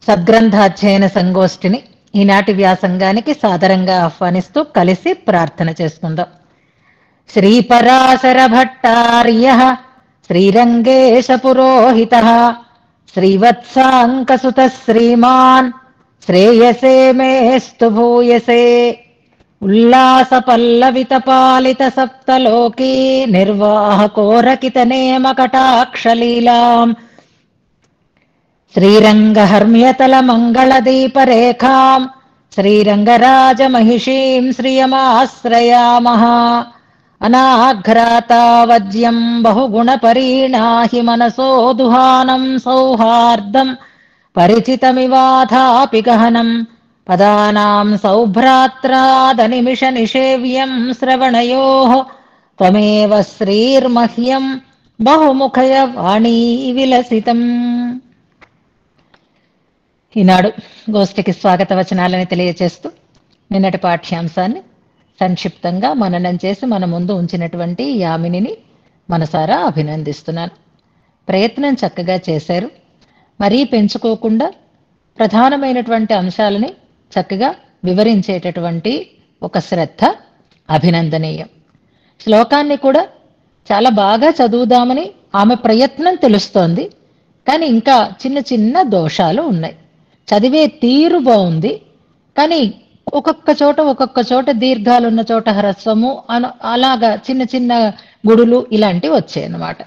సద్గ్రంథాధ్యయన సంగోష్ఠిని ఈనాటి వ్యాసంగానికి సాదరంగా ఆహ్వానిస్తూ కలిసి ప్రార్థన చేసుకుందాం. శ్రీపరాశర భట్టార్య శ్రీరంగేశ పురోహిత శ్రీవత్సాంకసుత శ్రీమాన్ శ్రేయసే మేస్తు భూయసే ఉల్లాస పల్లవిత పాలిత సప్తలోకీ నిర్వాహకోరకిత నేమ కటాక్షలీలాం శ్రీరంగహర్మ్యతల మంగళదీపరేఖాం శ్రీరంగరాజమహిషీం శ్రియమాశ్రయామః. అనాఘ్రాతావజ్యం బహుగుణపరీణాహి మనసో దుహానం సౌహార్దం పరిచితమివాధాపి గహనం పదానాం సౌభ్రాత్రాదనిమిష నిషేవ్యం శ్రవణయోః త్వమేవ శ్రీర్మహ్యం బహుముఖయ వాణీ విలసితం. ఈనాడు గోష్ఠికి స్వాగత వచనాలని తెలియచేస్తూ నిన్నటి పాఠ్యాంశాన్ని సంక్షిప్తంగా మననం చేసి మన ముందు ఉంచినటువంటి యామినిని మనసారా అభినందిస్తున్నాను. ప్రయత్నం చక్కగా చేశారు. మరీ పెంచుకోకుండా ప్రధానమైనటువంటి అంశాలని చక్కగా వివరించేటటువంటి ఒక శ్రద్ధ అభినందనీయం. శ్లోకాన్ని కూడా చాలా బాగా చదువుదామని ఆమె ప్రయత్నం తెలుస్తోంది. కానీ ఇంకా చిన్న చిన్న దోషాలు ఉన్నాయి. చదివే తీరు బాగుంది, కానీ ఒక్కొక్క చోట దీర్ఘాలు ఉన్న చోట హ్రస్వము అలాగా చిన్న చిన్న గుడులు ఇలాంటివి వచ్చాయి అన్నమాట.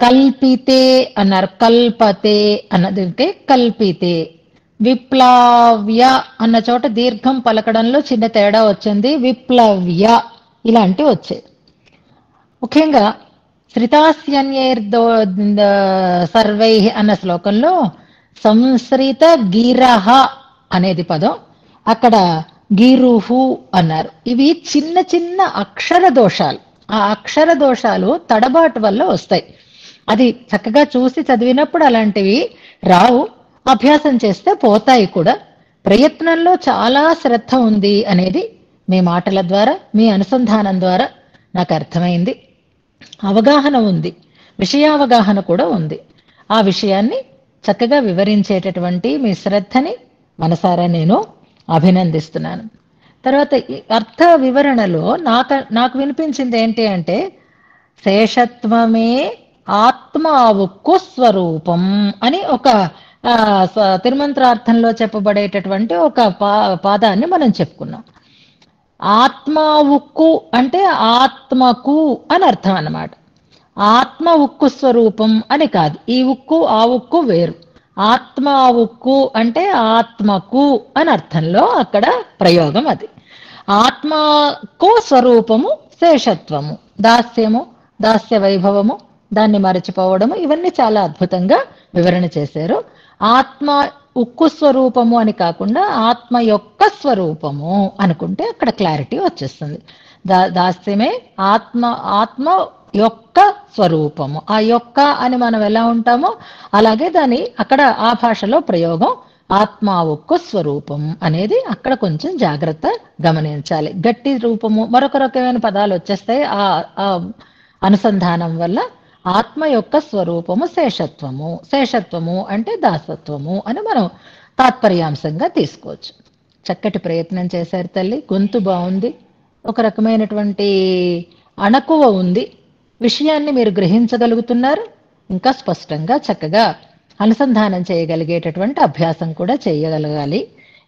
కల్పితే అన్నారు, కల్పతే అన్నది కల్పితే. విప్లవ్య అన్న చోట దీర్ఘం పలకడంలో చిన్న తేడా వచ్చింది, విప్లవ్య ఇలాంటివి వచ్చాయి. ముఖ్యంగా శ్రితాస్యన్యైర్దో సర్వై అన్న శ్లోకంలో సంశ్రిత గిరహ అనేది పదం, అక్కడ గిరుహు అన్నారు. ఇవి చిన్న చిన్న అక్షర దోషాలు. ఆ అక్షర దోషాలు తడబాటు వల్ల వస్తాయి. అది చక్కగా చూసి చదివినప్పుడు అలాంటివి రావు, అభ్యాసం చేస్తే పోతాయి కూడా. ప్రయత్నంలో చాలా శ్రద్ధ ఉంది అనేది మీ మాటల ద్వారా, మీ అనుసంధానం ద్వారా నాకు అర్థమైంది. అవగాహన ఉంది, విషయావగాహన కూడా ఉంది. ఆ విషయాన్ని చక్కగా వివరించేటటువంటి మీ శ్రద్ధని మనసారా నేను అభినందిస్తున్నాను. తర్వాత అర్థ వివరణలో నాకు వినిపించింది ఏంటి అంటే, శేషత్వమే ఆత్మావుక్కు స్వరూపం అని ఒక తిరుమంత్రార్థంలో చెప్పబడేటటువంటి ఒక పాదాన్ని మనం చెప్పుకున్నాం. ఆత్మ ఉక్కు అంటే ఆత్మకు అని అర్థం అన్నమాట. ఆత్మ ఉక్కు స్వరూపం అని కాదు. ఈ ఉక్కు ఆ ఉక్కు వేరు. ఆత్మ ఉక్కు అంటే ఆత్మకు అని అర్థంలో అక్కడ ప్రయోగం. అది ఆత్మకు స్వరూపము శేషత్వము, దాస్యము, దాస్య వైభవము, దాన్ని మరచిపోవడము, ఇవన్నీ చాలా అద్భుతంగా వివరణ చేశారు. ఆత్మ ఉక్కు స్వరూపము అని కాకుండా ఆత్మ యొక్క స్వరూపము అనుకుంటే అక్కడ క్లారిటీ వచ్చేస్తుంది. దాస్యమే ఆత్మ యొక్క స్వరూపము. ఆ యొక్క అని మనం ఎలా ఉంటామో అలాగే దాని అక్కడ ఆ భాషలో ప్రయోగం ఆత్మ ఉక్కు స్వరూపం అనేది అక్కడ కొంచెం జాగ్రత్త గమనించాలి. గట్టి రూపము మరొక రకమైన పదాలు వచ్చేస్తాయి. ఆ అనుసంధానం వల్ల ఆత్మ యొక్క స్వరూపము శేషత్వము, శేషత్వము అంటే దాసత్వము అని మనం తాత్పర్యాంశంగా తీసుకోవచ్చు. చక్కటి ప్రయత్నం చేశారు తల్లి. గొంతు బాగుంది, ఒక రకమైనటువంటి అణకువ ఉంది. విషయాన్ని మీరు గ్రహించగలుగుతున్నారు. ఇంకా స్పష్టంగా చక్కగా అనుసంధానం చేయగలిగేటటువంటి అభ్యాసం కూడా చేయగలగాలి.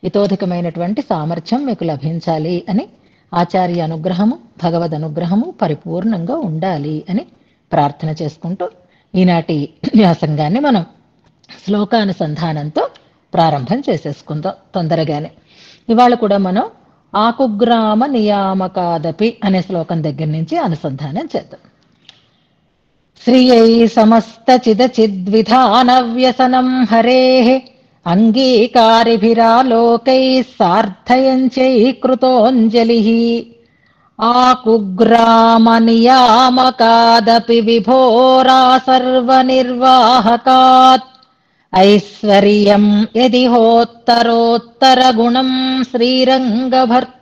ఇతోధికమైనటువంటి సామర్థ్యం మీకు లభించాలి అని ఆచార్య అనుగ్రహము, భగవద్ అనుగ్రహము పరిపూర్ణంగా ఉండాలి అని ప్రార్థన చేసుకుంటూ ఈనాటి వ్యాసంగాన్ని మనం శ్లోకానుసంధానంతో ప్రారంభం చేసేసుకుందాం తొందరగానే. ఇవాళ కూడా మనం ఆకుగ్రామ నియామకాదపి అనే శ్లోకం దగ్గర నుంచి అనుసంధానం చేద్దాం. శ్రియై సమస్త చిదచిద్విధాన వ్యసనం హరేః అంగీకారిభిరాలోకై సార్థయంచై కృతోంజలిః ఆకుగ్రామ నియామకాదపి విభోరా సర్వనిర్వాహకాత్ ఐశ్వర్యం యది హోత్తరోత్తర గుణం శ్రీరంగభర్తృప్రియే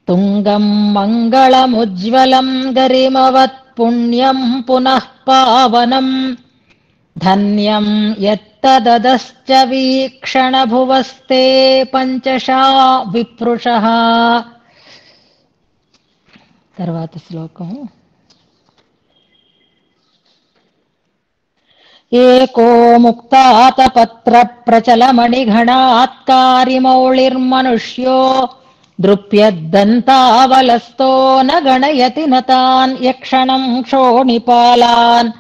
తుంగం మంగళముజ్వలం గరిమవత్ పుణ్యం పునః పావనం ధన్యం యత్ తదశ్చ వీక్షణ భువస్తే పంచశా విప్రుషః. తర్వాత శ్లోకం. ఏకో ముక్తాతపత్ర ప్రచలమణిఘణాత్కారిమౌళిర్మనుష్యో దృప్యద్దంతావలస్తో న గణయతి నతాన్ యక్షణం క్షోణిపాలాన్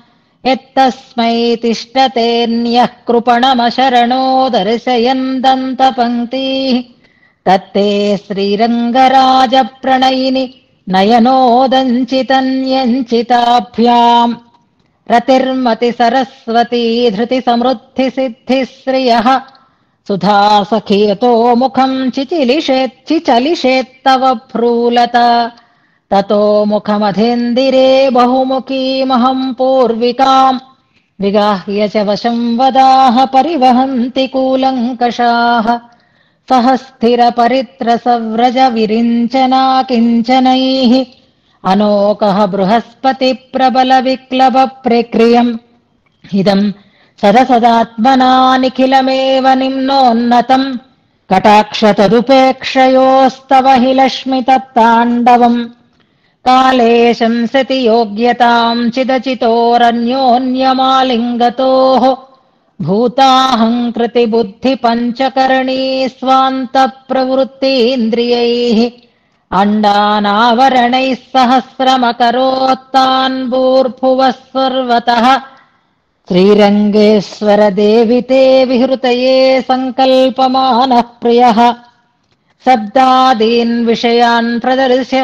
యత్తస్మై తిష్టతేన్యః కృపణమశరణో దర్శయన్ దంతపంక్తి తత్తే శ్రీరంగరాజ ప్రణయిని నయనోదంచితన్యంచితాభ్యాం రతిర్మతి సరస్వతీ ధృతి సమృద్ధి సిద్ధి శ్రియః సుధా సఖీయతో ముఖం చిచలిషేత్తవ భ్రూలత తతో ముఖమధేందిరే బహుముఖీమహం పూర్వికాం విగాహ్య చ వశం వదాః పరివహంతి కూలంకషాః సహ స్థిర పరిత్ర సవ్రజ విరించనా కించనైః అనోకః బృహస్పతి ప్రబల విక్లవ ప్రక్రియం ఇదం సదసదాత్మనా నిఖిలమేవ నిమ్నోన్నతం కటాక్ష తదుపేక్షయోస్తవ హి లక్ష్మి తత్తాండవం కాలే శంసతి యోగ్యతాం చిదచితోరన్యోన్యమాలింగతోః భూతాహం కృతి బుద్ధి పంచకరణీ స్వాంత ప్రవృత్తీంద్రియైః అండానావరణైః సహస్రమకరోత్తాన్ భూర్భువః సర్వతః శ్రీరంగేశ్వర దేవితే విహృతయే సంకల్పమానః ప్రియః శబ్దాదీన్ విషయాన్ ప్రదర్శ్య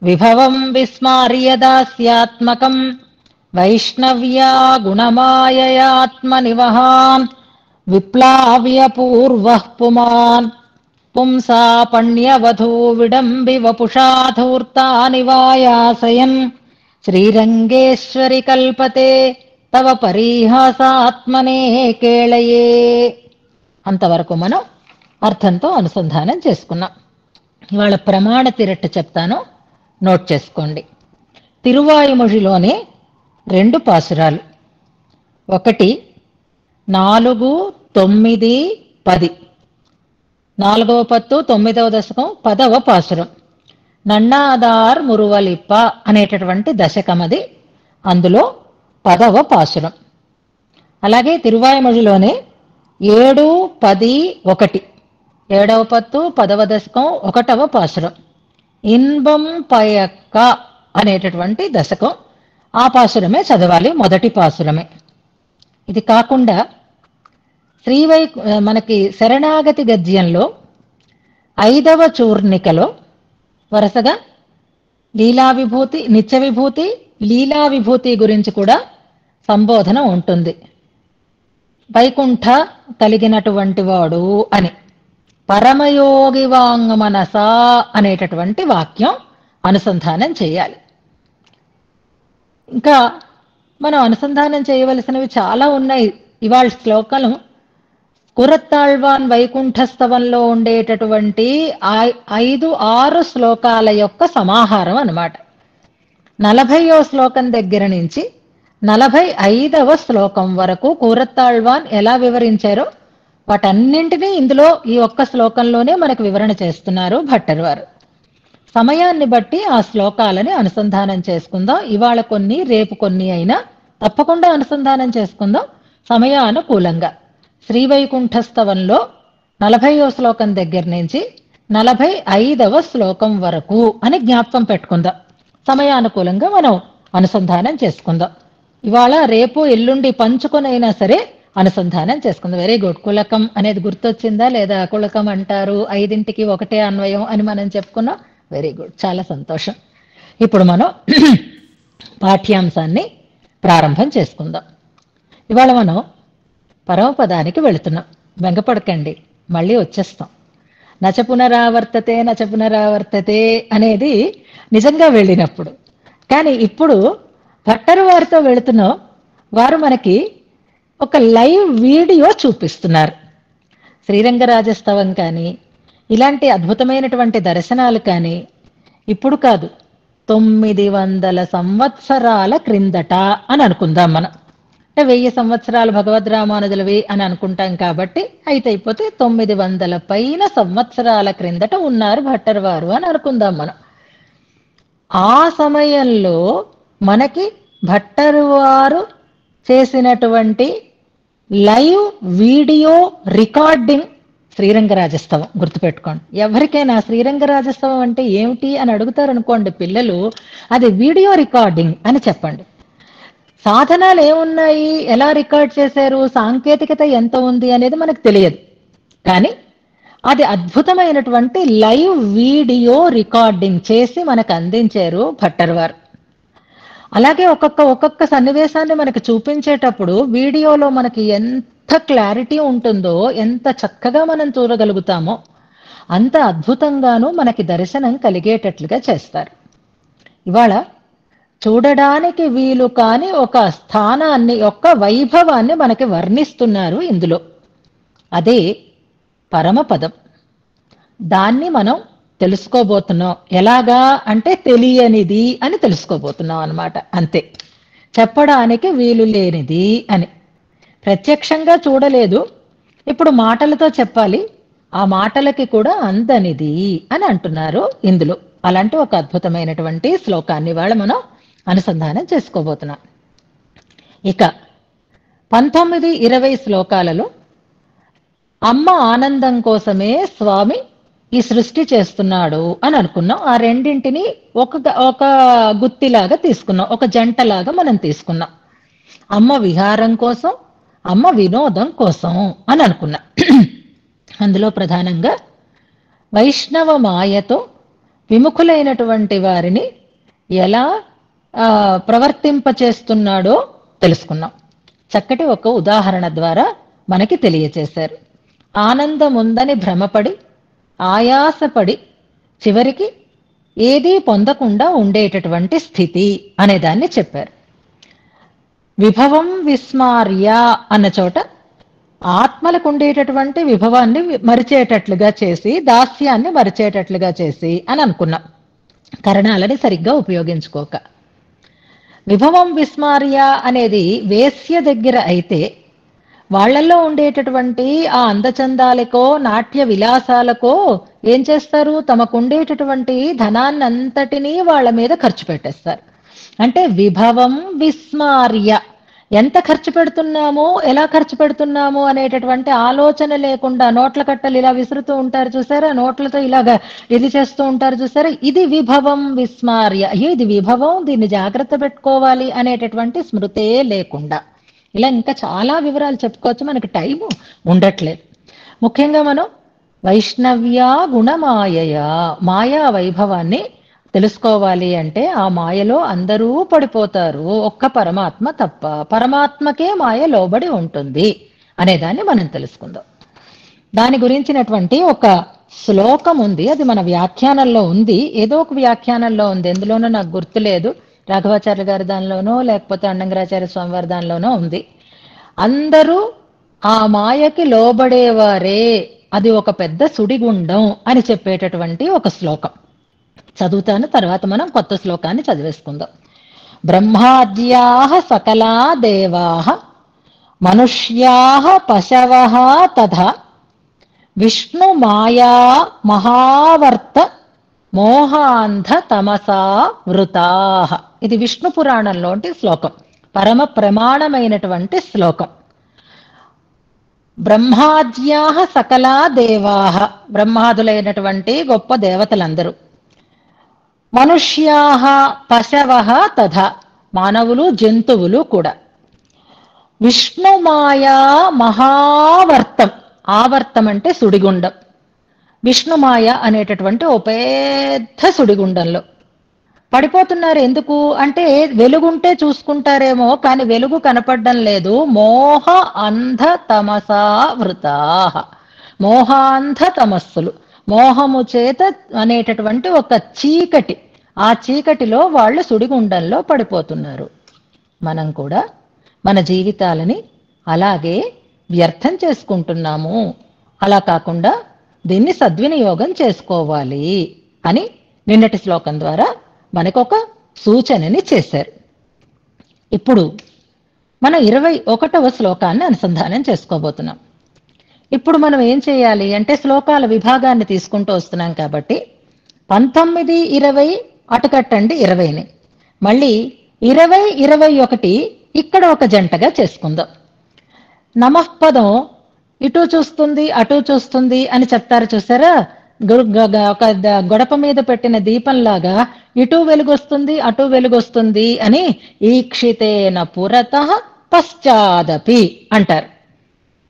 విభవం విస్మార్య దాస్యాత్మకం వైష్ణవ్యా గుణమాయయాత్మనివహాన్ విప్లావ్య పూర్వః పుమాన్ పుంసా పణ్యవధూ విడంబి వపుషా ధూర్తానివాయాసయన్ శ్రీరంగేశ్వరి కల్పతే తవ పరీహాసాత్మనే కేళయే. అంతవరకు మనం అర్థంతో అనుసంధానం చేసుకున్నాం. ఇవాళ ప్రమాణ తిరట్టు చెప్తాను, నోట్ చేసుకోండి. తిరువాయుమొழிలోని 2 పాసురాలు, 1 4, 9, 10. 4వ పత్తు 9వ దశకం 10వ పాసురం. నన్నాదార్ మురువలిప్ప అనేటటువంటి దశకం అది. అందులో 10వ పాసురం. అలాగే తిరువాయుమొழிలోనే 7, 10, 1. 7వ పత్తు 10వ దశకం 1వ పాసురం. ఇన్బం పయక్క అనేటటువంటి దశకం. ఆ పాసురమే చదవాలి, మొదటి పాసురమే. ఇది కాకుండా మనకి శరణాగతి గద్యంలో 5వ చూర్ణికలో వరుసగా లీలా విభూతి, నిత్య విభూతి, లీలా విభూతి గురించి కూడా సంబోధన ఉంటుంది. వైకుంఠ కలిగినటువంటి వాడు అని పరమయోగి వాంగ్మనసా అనేటటువంటి వాక్యం అనుసంధానం చేయాలి. ఇంకా మనం అనుసంధానం చేయవలసినవి చాలా ఉన్నాయి. ఇవాళ శ్లోకాలు కురత్తాళ్వాన్ వైకుంఠస్తవంలో ఉండేటటువంటి 5-6 శ్లోకాల యొక్క సమాహారం అన్నమాట. 40వ శ్లోకం దగ్గర నుంచి 45వ శ్లోకం వరకు కూరత్తాళ్వాన్ ఎలా వివరించారో వాటన్నింటినీ ఇందులో ఈ ఒక్క శ్లోకంలోనే మనకు వివరణ చేస్తున్నారు భట్టర్ వారు. సమయాన్ని బట్టి ఆ శ్లోకాలని అనుసంధానం చేసుకుందాం. ఇవాళ కొన్ని, రేపు కొన్ని అయినా తప్పకుండా అనుసంధానం చేసుకుందాం సమయానుకూలంగా. శ్రీవైకుంఠస్తవంలో 40వ శ్లోకం దగ్గర నుంచి 45వ శ్లోకం వరకు అని జ్ఞాపకం పెట్టుకుందాం. సమయానుకూలంగా మనం అనుసంధానం చేసుకుందాం. ఇవాళ, రేపు, ఎల్లుండి పంచుకొనైనా సరే అనుసంధానం చేసుకుందాం. Very good. కులకం అనేది గుర్తొచ్చిందా లేదా? కులకం అంటారు, 5ంటికి ఒకటే అన్వయం అని మనం చెప్పుకున్నాం. వెరీ గుడ్, చాలా సంతోషం. ఇప్పుడు మనం పాఠ్యాంశాన్ని ప్రారంభం చేసుకుందాం. ఇవాళ మనం పరమపదానికి వెళుతున్నాం. బెంగపడకండి, మళ్ళీ వచ్చేస్తాం. నచ పునరావర్తతే అనేది నిజంగా వెళ్ళినప్పుడు. కానీ ఇప్పుడు భట్టర్ వారితో వెళుతున్నాం. వారు మనకి ఒక లైవ్ వీడియో చూపిస్తున్నారు. శ్రీరంగరాజస్తవం కానీ ఇలాంటి అద్భుతమైనటువంటి దర్శనాలు కానీ ఇప్పుడు కాదు, 900 సంవత్సరాల క్రిందట అని అనుకుందాం మనం. 1000 సంవత్సరాలు భగవద్ రామానుజులవి అని అనుకుంటాం కాబట్టి అయిపోతే 900 పైన సంవత్సరాల క్రిందట ఉన్నారు భట్టర్ వారు అని అనుకుందాం మనం. ఆ సమయంలో మనకి భట్టర్ వారు చేసినటువంటి లైవ్ వీడియో రికార్డింగ్ శ్రీరంగరాజస్తవం గుర్తుపెట్టుకోండి. ఎవరికైనా శ్రీరంగరాజస్తవం అంటే ఏమిటి అని అడుగుతారు అనుకోండి పిల్లలు, అది వీడియో రికార్డింగ్ అని చెప్పండి. సాధనాలు ఏమున్నాయి, ఎలా రికార్డ్ చేశారు, సాంకేతికత ఎంత ఉంది అనేది మనకు తెలియదు. కానీ అది అద్భుతమైనటువంటి లైవ్ వీడియో రికార్డింగ్ చేసి మనకు అందించారు భట్టర్ వారు. అలాగే ఒక్కొక్క సన్నివేశాన్ని మనకు చూపించేటప్పుడు వీడియోలో మనకి ఎంత క్లారిటీ ఉంటుందో, ఎంత చక్కగా మనం చూడగలుగుతామో అంత అద్భుతంగానూ మనకి దర్శనం కలిగేటట్లుగా చేస్తారు. ఇవాళ చూడడానికి వీలు కాని ఒక స్థానాన్ని, ఒక వైభవాన్ని మనకి వర్ణిస్తున్నారు ఇందులో. అదే పరమపదం. దాన్ని మనం తెలుసుకోబోతున్నాం. ఎలాగా అంటే తెలియనిది అని తెలుసుకోబోతున్నాం అన్నమాట. అంతే, చెప్పడానికి వీలు లేనిది అని. ప్రత్యక్షంగా చూడలేదు, ఇప్పుడు మాటలతో చెప్పాలి, ఆ మాటలకి కూడా అందనిది అని అంటున్నారు ఇందులో. అలాంటి ఒక అద్భుతమైనటువంటి శ్లోకాన్ని ఇవాళ మనం అనుసంధానం చేసుకోబోతున్నాం. ఇక 19-20 శ్లోకాలలో అమ్మ ఆనందం కోసమే స్వామి ఈ సృష్టి చేస్తున్నాడు అని అనుకున్నాం. ఆ రెండింటిని ఒక గుత్తిలాగా తీసుకున్నాం, ఒక జంటలాగా మనం తీసుకున్నాం. అమ్మ విహారం కోసం, అమ్మ వినోదం కోసం అని అనుకున్నాం. అందులో ప్రధానంగా వైష్ణవ మాయతో విముఖులైనటువంటి వారిని ఎలా ప్రవర్తింపచేస్తున్నాడో తెలుసుకున్నాం. చక్కటి ఒక ఉదాహరణ ద్వారా మనకి తెలియచేశారు. ఆనందం ఉందని భ్రమపడి, ఆయాసపడి, చివరికి ఏదీ పొందకుండా ఉండేటటువంటి స్థితి అనేదాన్ని చెప్పారు. విభవం విస్మార్య అన్న చోట ఆత్మలకు ఉండేటటువంటి విభవాన్ని మరిచేటట్లుగా చేసి, దాస్యాన్ని మరిచేటట్లుగా చేసి అని అనుకున్నాం, కరణాలని సరిగ్గా ఉపయోగించుకోక. విభవం విస్మార్య అనేది వేశ్య దగ్గర అయితే వాళ్లల్లో ఉండేటటువంటి ఆ అందచందాలకో నాట్య విలాసాలకో ఏం చేస్తారు, తమకుండేటటువంటి ధనాన్నంతటినీ వాళ్ళ మీద ఖర్చు పెట్టేస్తారు. అంటే విభవం విస్మార్య, ఎంత ఖర్చు పెడుతున్నామో, ఎలా ఖర్చు పెడుతున్నామో అనేటటువంటి ఆలోచన లేకుండా నోట్ల కట్టలు ఇలా విసురుతూ ఉంటారు చూసారా, నోట్లతో ఇలాగా ఇది చేస్తూ ఉంటారు చూసారా, ఇది విభవం విస్మార్య. అయ్యో ఇది విభవం, దీన్ని జాగ్రత్త పెట్టుకోవాలి అనేటటువంటి స్మృతే లేకుండా. ఇలా ఇంకా చాలా వివరాలు చెప్పుకోవచ్చు, మనకి టైము ఉండట్లేదు. ముఖ్యంగా మనం వైష్ణవ్య గుణమాయయ, మాయా వైభవాన్ని తెలుసుకోవాలి అంటే ఆ మాయలో అందరూ పడిపోతారు, ఒక్క పరమాత్మ తప్ప. పరమాత్మకే మాయ లోబడి ఉంటుంది అనేదాన్ని మనం తెలుసుకుందాం. దాని గురించినటువంటి ఒక శ్లోకం ఉంది, అది మన వ్యాఖ్యానంలో ఉంది, ఏదో ఒక వ్యాఖ్యానంలో ఉంది, ఎందులోనో నాకు గుర్తులేదు, రాఘవాచార్య గారి దానిలోనో లేకపోతే అన్నంగరాచార్య స్వామివారి దానిలోనో ఉంది. అందరూ ఆ మాయకి లోబడేవారే, అది ఒక పెద్ద సుడిగుండం అని చెప్పేటటువంటి ఒక శ్లోకం చదువుతాను. తర్వాత మనం కొత్త శ్లోకాన్ని చదివేసుకుందాం. బ్రహ్మాద్యాః సకలా దేవాః మనుష్యాః పశవః తథా విష్ణు మాయా మహావర్త మోహాంధ తమసా వృతాః. ఇది విష్ణు పురాణంలోని శ్లోకం, పరమ ప్రమాణమైనటువంటి శ్లోకం. బ్రహ్మాద్యాః సకలా దేవాః, బ్రహ్మాదులైనటువంటి గొప్ప దేవతలందరూ, మనుష్యాః పశవః తథా, మానవులు జంతువులు కూడా, విష్ణుమాయా మహావర్తం, ఆవర్తం అంటే సుడిగుండం, విష్ణుమాయ అనేటటువంటి ఓ పెద్ద సుడిగుండంలో పడిపోతున్నారు. ఎందుకు అంటే వెలుగుంటే చూసుకుంటారేమో కానీ వెలుగు కనపడడం లేదు. మోహ అంధ తమసా వృతాః, మోహాంధ తమస్సులు, మోహము చేత అనేటటువంటి ఒక చీకటి, ఆ చీకటిలో వాళ్ళు సుడిగుండంలో పడిపోతున్నారు. మనం కూడా మన జీవితాలని అలాగే వ్యర్థం చేసుకుంటున్నాము. అలా కాకుండా దీన్ని సద్వినియోగం చేసుకోవాలి అని నిన్నటి శ్లోకం ద్వారా మనకొక సూచనని చేశారు. ఇప్పుడు మనం 21వ శ్లోకాన్ని అనుసంధానం చేసుకోబోతున్నాం. ఇప్పుడు మనం ఏం చేయాలి అంటే శ్లోకాల విభాగాన్ని తీసుకుంటూ వస్తున్నాం కాబట్టి 19, 20 అటుకట్టండి 20ని, మళ్ళీ 20, 21 ఇక్కడ ఒక జంటగా చేసుకుందాం. నమఃపదం ఇటు చూస్తుంది అటు చూస్తుంది అని చెప్తారు చూసారా, ఒక గొడప మీద పెట్టిన దీపంలాగా ఇటు వెలుగొస్తుంది అటు వెలుగొస్తుంది అని ఈక్షితేన పురతః పశ్చాదపి అంటారు.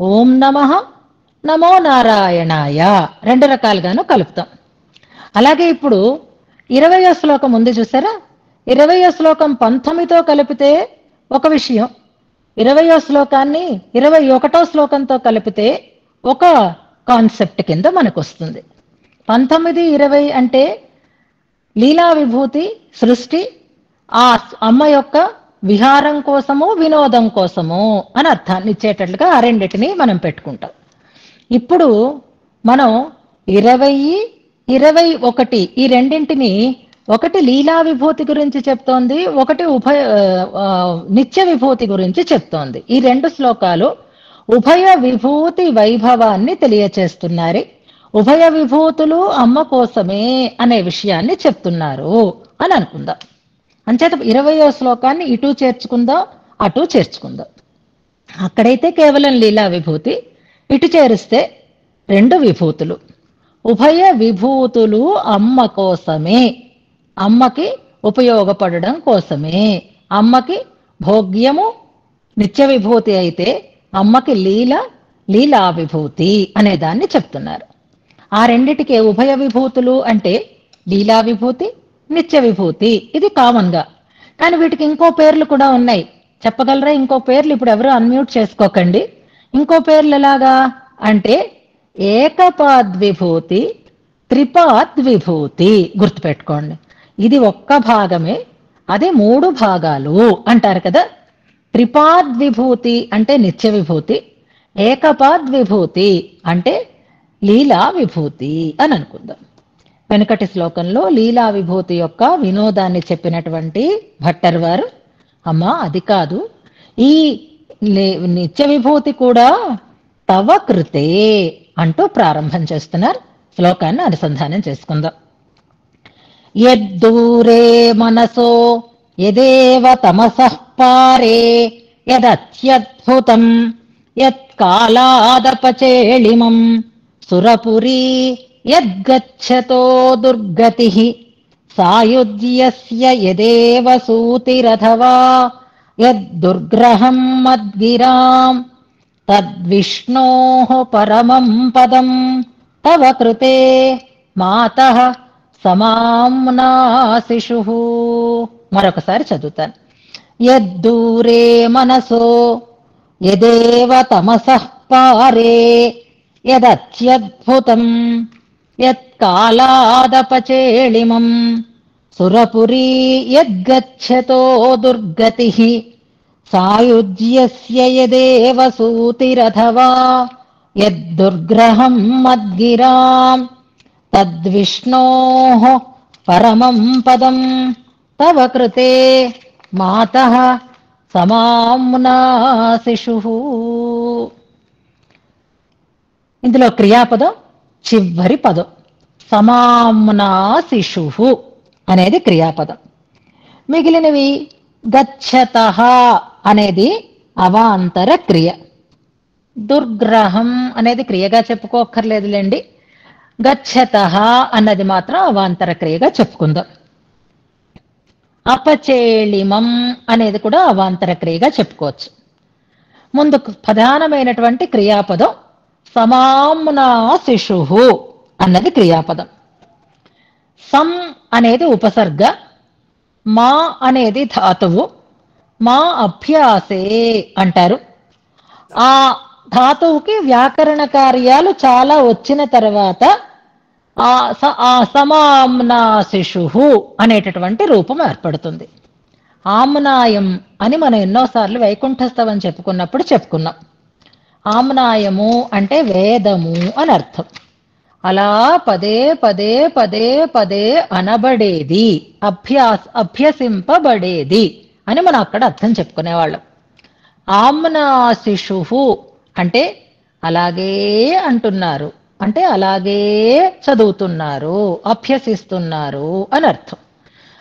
ఓం నమః నమో నారాయణాయ రెండు రకాలుగాను కలుపుతాం. అలాగే ఇప్పుడు 20వ శ్లోకం ఉంది చూసారా, 20వ శ్లోకం 19తో కలిపితే ఒక విషయం, 20వ శ్లోకాన్ని 21వ శ్లోకంతో కలిపితే ఒక కాన్సెప్ట్ కింద మనకు వస్తుంది. 19, 20 అంటే లీలా విభూతి సృష్టి, ఆ అమ్మ యొక్క విహారం కోసము వినోదం కోసము అని అర్థాన్ని ఇచ్చేటట్లుగా ఆ రెండింటిని మనం పెట్టుకుంటాం. ఇప్పుడు మనం 20, 21 ఈ రెండింటిని, ఒకటి లీలా విభూతి గురించి చెప్తోంది, ఒకటి నిత్య విభూతి గురించి చెప్తోంది. ఈ రెండు శ్లోకాలు ఉభయ విభూతి వైభవాన్ని తెలియచేస్తున్నారు. ఉభయ విభూతులు అమ్మ కోసమే అనే విషయాన్ని చెప్తున్నారు అని అనుకుందాం. అంచేత 20వ శ్లోకాన్ని ఇటు చేర్చుకుందాం అటు చేర్చుకుందాం. అక్కడైతే కేవలం లీలా విభూతి, ఇటు చేరిస్తే రెండు విభూతులు. ఉభయ విభూతులు అమ్మ కోసమే, అమ్మకి ఉపయోగపడడం కోసమే. అమ్మకి భోగ్యము నిత్య విభూతి అయితే అమ్మకి లీలా విభూతి అనే దాన్ని చెప్తున్నారు. ఆ రెండిటికే ఉభయ విభూతులు అంటే లీలా విభూతి నిత్య విభూతి, ఇది కామన్ గా. కానీ వీటికి ఇంకో పేర్లు కూడా ఉన్నాయి, చెప్పగలరా? ఇంకో పేర్లు ఇప్పుడు ఎవరు అన్మ్యూట్ చేసుకోకండి. ఇంకో పేర్లు ఎలాగా అంటే ఏకపాద్విభూతి, త్రిపాద్విభూతి. గుర్తుపెట్టుకోండి, ఇది ఒక్క భాగమే, అది 3 భాగాలు అంటారు కదా. త్రిపాద్విభూతి అంటే నిత్య విభూతి, ఏకపాద్విభూతి అంటే లీలా విభూతి అని అనుకుందాం. వెనుకటి శ్లోకంలో లీలా విభూతి యొక్క వినోదాన్ని చెప్పినటువంటి భట్టర్ వారు, అమ్మా అది కాదు, ఈ నిత్య విభూతి కూడా తవ కృతే అంటూ ప్రారంభం చేస్తున్నారు. శ్లోకాన్ని అనుసంధానం చేసుకుందాం. యద్దూరే మనసో యదేవ తమసః పారే యదత్యద్భుతం యత్కాలాదపచేళిమం సురపురీ యద్గచ్చతో దుర్గతిః సాయుజ్యస్య యదేవ సూతిరథవా యద్దుర్గ్రహం మద్గిరాం తద్విష్ణోః పరమం పదం తవ కృతే మాతః సమామ్నాశిషుః. మరొకసారి చదువుతాను. యద్దూరే మనసో యదేవ తమసః పారే యదత్యద్భుతం యత్కాలాదపచేళిమం సురపురీ యద్గచ్చతో దుర్గతిః సాయుజ్యస్య యదేవ సూతిరథవా యద్దుర్గ్రహం మద్గిరాం తద్విష్ణోః పరమం పదం తవ కృతే మాతః సమామ్నాశిషుః. ఇందులో క్రియాపదం చివరి పదం సమామ్నాశిషుః అనేది క్రియాపదం. మిగిలినవి గచ్చతః అనేది అవాంతర క్రియ. దుర్గ్రహం అనేది క్రియగా చెప్పుకోక్కర్లేదులేండి, గచ్చతః అన్నది మాత్రం అవాంతర క్రియగా చెప్పుకుందాం. అపచేళిమం అనేది కూడా అవాంతర క్రియగా చెప్పుకోవచ్చు. ముందు ప్రధానమైనటువంటి క్రియాపదం సమామ్నాశిషుః అన్నది క్రియాపదం. సం అనేది ఉపసర్గ, మా అనేది ధాతువు. మా అభ్యాసే అంటారు. ఆ ధాతువుకి వ్యాకరణ కార్యాలు చాలా వచ్చిన తర్వాత ఆ సమామ్నాశిషుః అనేటటువంటి రూపం ఏర్పడుతుంది. ఆమ్నాయం అని మనం ఎన్నోసార్లు వైకుంఠస్థవం చెప్పుకున్నప్పుడు చెప్పుకున్నాం. ఆమ్నాయము అంటే వేదము అని అర్థం. అలా పదే పదే పదే పదే అనబడేది, అభ్యసింపబడేది అని మనం అక్కడ అర్థం చెప్పుకునేవాళ్ళం. ఆమ్నా శిశుః అంటే అలాగే అంటున్నారు, అంటే అలాగే చదువుతున్నారు, అభ్యసిస్తున్నారు అని అర్థం.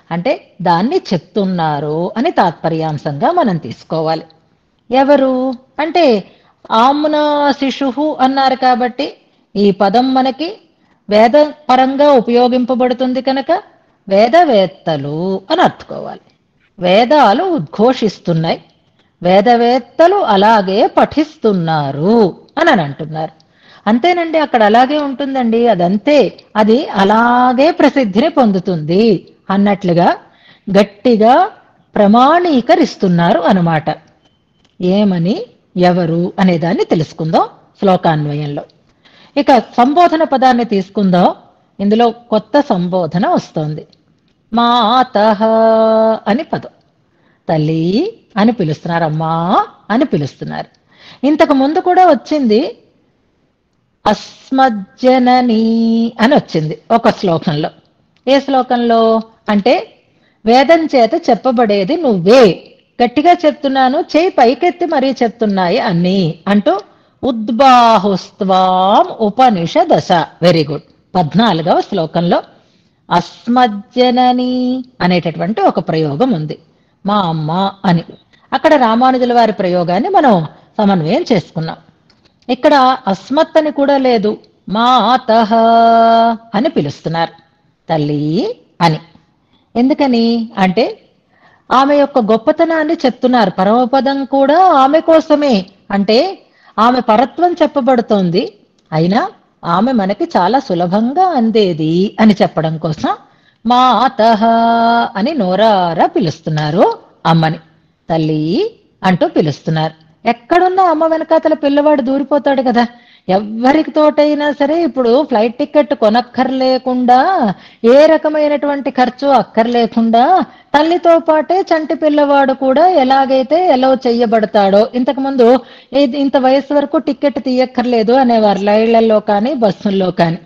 అంటే దాన్ని చెప్తున్నారు అని తాత్పర్యాంశంగా మనం తీసుకోవాలి. ఎవరు అంటే ఆమ్నా శిశుః అన్నారు కాబట్టి ఈ పదం మనకి వేదపరంగా ఉపయోగింపబడుతుంది కనుక వేదవేత్తలు అని అర్థకోవాలి. వేదాలు ఉద్ఘోషిస్తున్నాయి, వేదవేత్తలు అలాగే పఠిస్తున్నారు అని అంటున్నారు. అంతేనండి, అక్కడ అలాగే ఉంటుందండి, అదంతే, అది అలాగే ప్రసిద్ధిని పొందుతుంది అన్నట్లుగా గట్టిగా ప్రమాణీకరిస్తున్నారు అన్నమాట. ఏమని, ఎవరు అనేదాన్ని తెలుసుకుందాం శ్లోకాన్వయంలో. ఇక సంబోధన పదాన్ని తీసుకుందాం. ఇందులో కొత్త సంబోధన వస్తోంది. మాతః అని పదం. తల్లి అని పిలుస్తున్నారు, అమ్మా అని పిలుస్తున్నారు. ఇంతకు ముందు కూడా వచ్చింది అస్మజ్జననీ అని వచ్చింది ఒక శ్లోకంలో. ఏ శ్లోకంలో అంటే వేదం చేత చెప్పబడేది నువ్వే, గట్టిగా చెప్తున్నాను, చేయి పైకెత్తి మరీ చెప్తున్నాయి అన్నీ అంటూ ఉద్బాహుస్త్వాం ఉపనిషదశ. Very good. 14వ శ్లోకంలో అస్మజ్జననీ అనేటటువంటి ఒక ప్రయోగం ఉంది, మా అమ్మ అని. అక్కడ రామానుజుల వారి ప్రయోగాన్ని మనం సమన్వయం చేసుకున్నాం. ఇక్కడ అస్మత్ అని కూడా లేదు, మాతః అని పిలుస్తున్నారు, తల్లి అని. ఎందుకని అంటే ఆమె యొక్క గొప్పతనాన్ని చెప్తున్నారు. పరమపదం కూడా ఆమె కోసమే, అంటే ఆమె పరత్వం చెప్పబడుతోంది, అయినా ఆమె మనకి చాలా సులభంగా అందేది అని చెప్పడం కోసం మాతః అని నోరారా పిలుస్తున్నారు అమ్మని. తల్లి అంటూ పిలుస్తున్నారు. ఎక్కడున్నా అమ్మ వెనకాతల పిల్లవాడు దూరిపోతాడు కదా. ఎవ్వరికి తోటైనా సరే ఇప్పుడు ఫ్లైట్ టికెట్ కొనక్కర్లేకుండా, ఏ రకమైనటువంటి ఖర్చు అక్కర్లేకుండా తల్లితో పాటే చంటి పిల్లవాడు కూడా ఎలాగైతే ఎలవ్ చెయ్యబడతాడో, ఇంతకుముందు ఇంత వయసు వరకు టికెట్ తీయక్కర్లేదు అనేవారు రైళ్లలో కానీ బస్సుల్లో కానీ.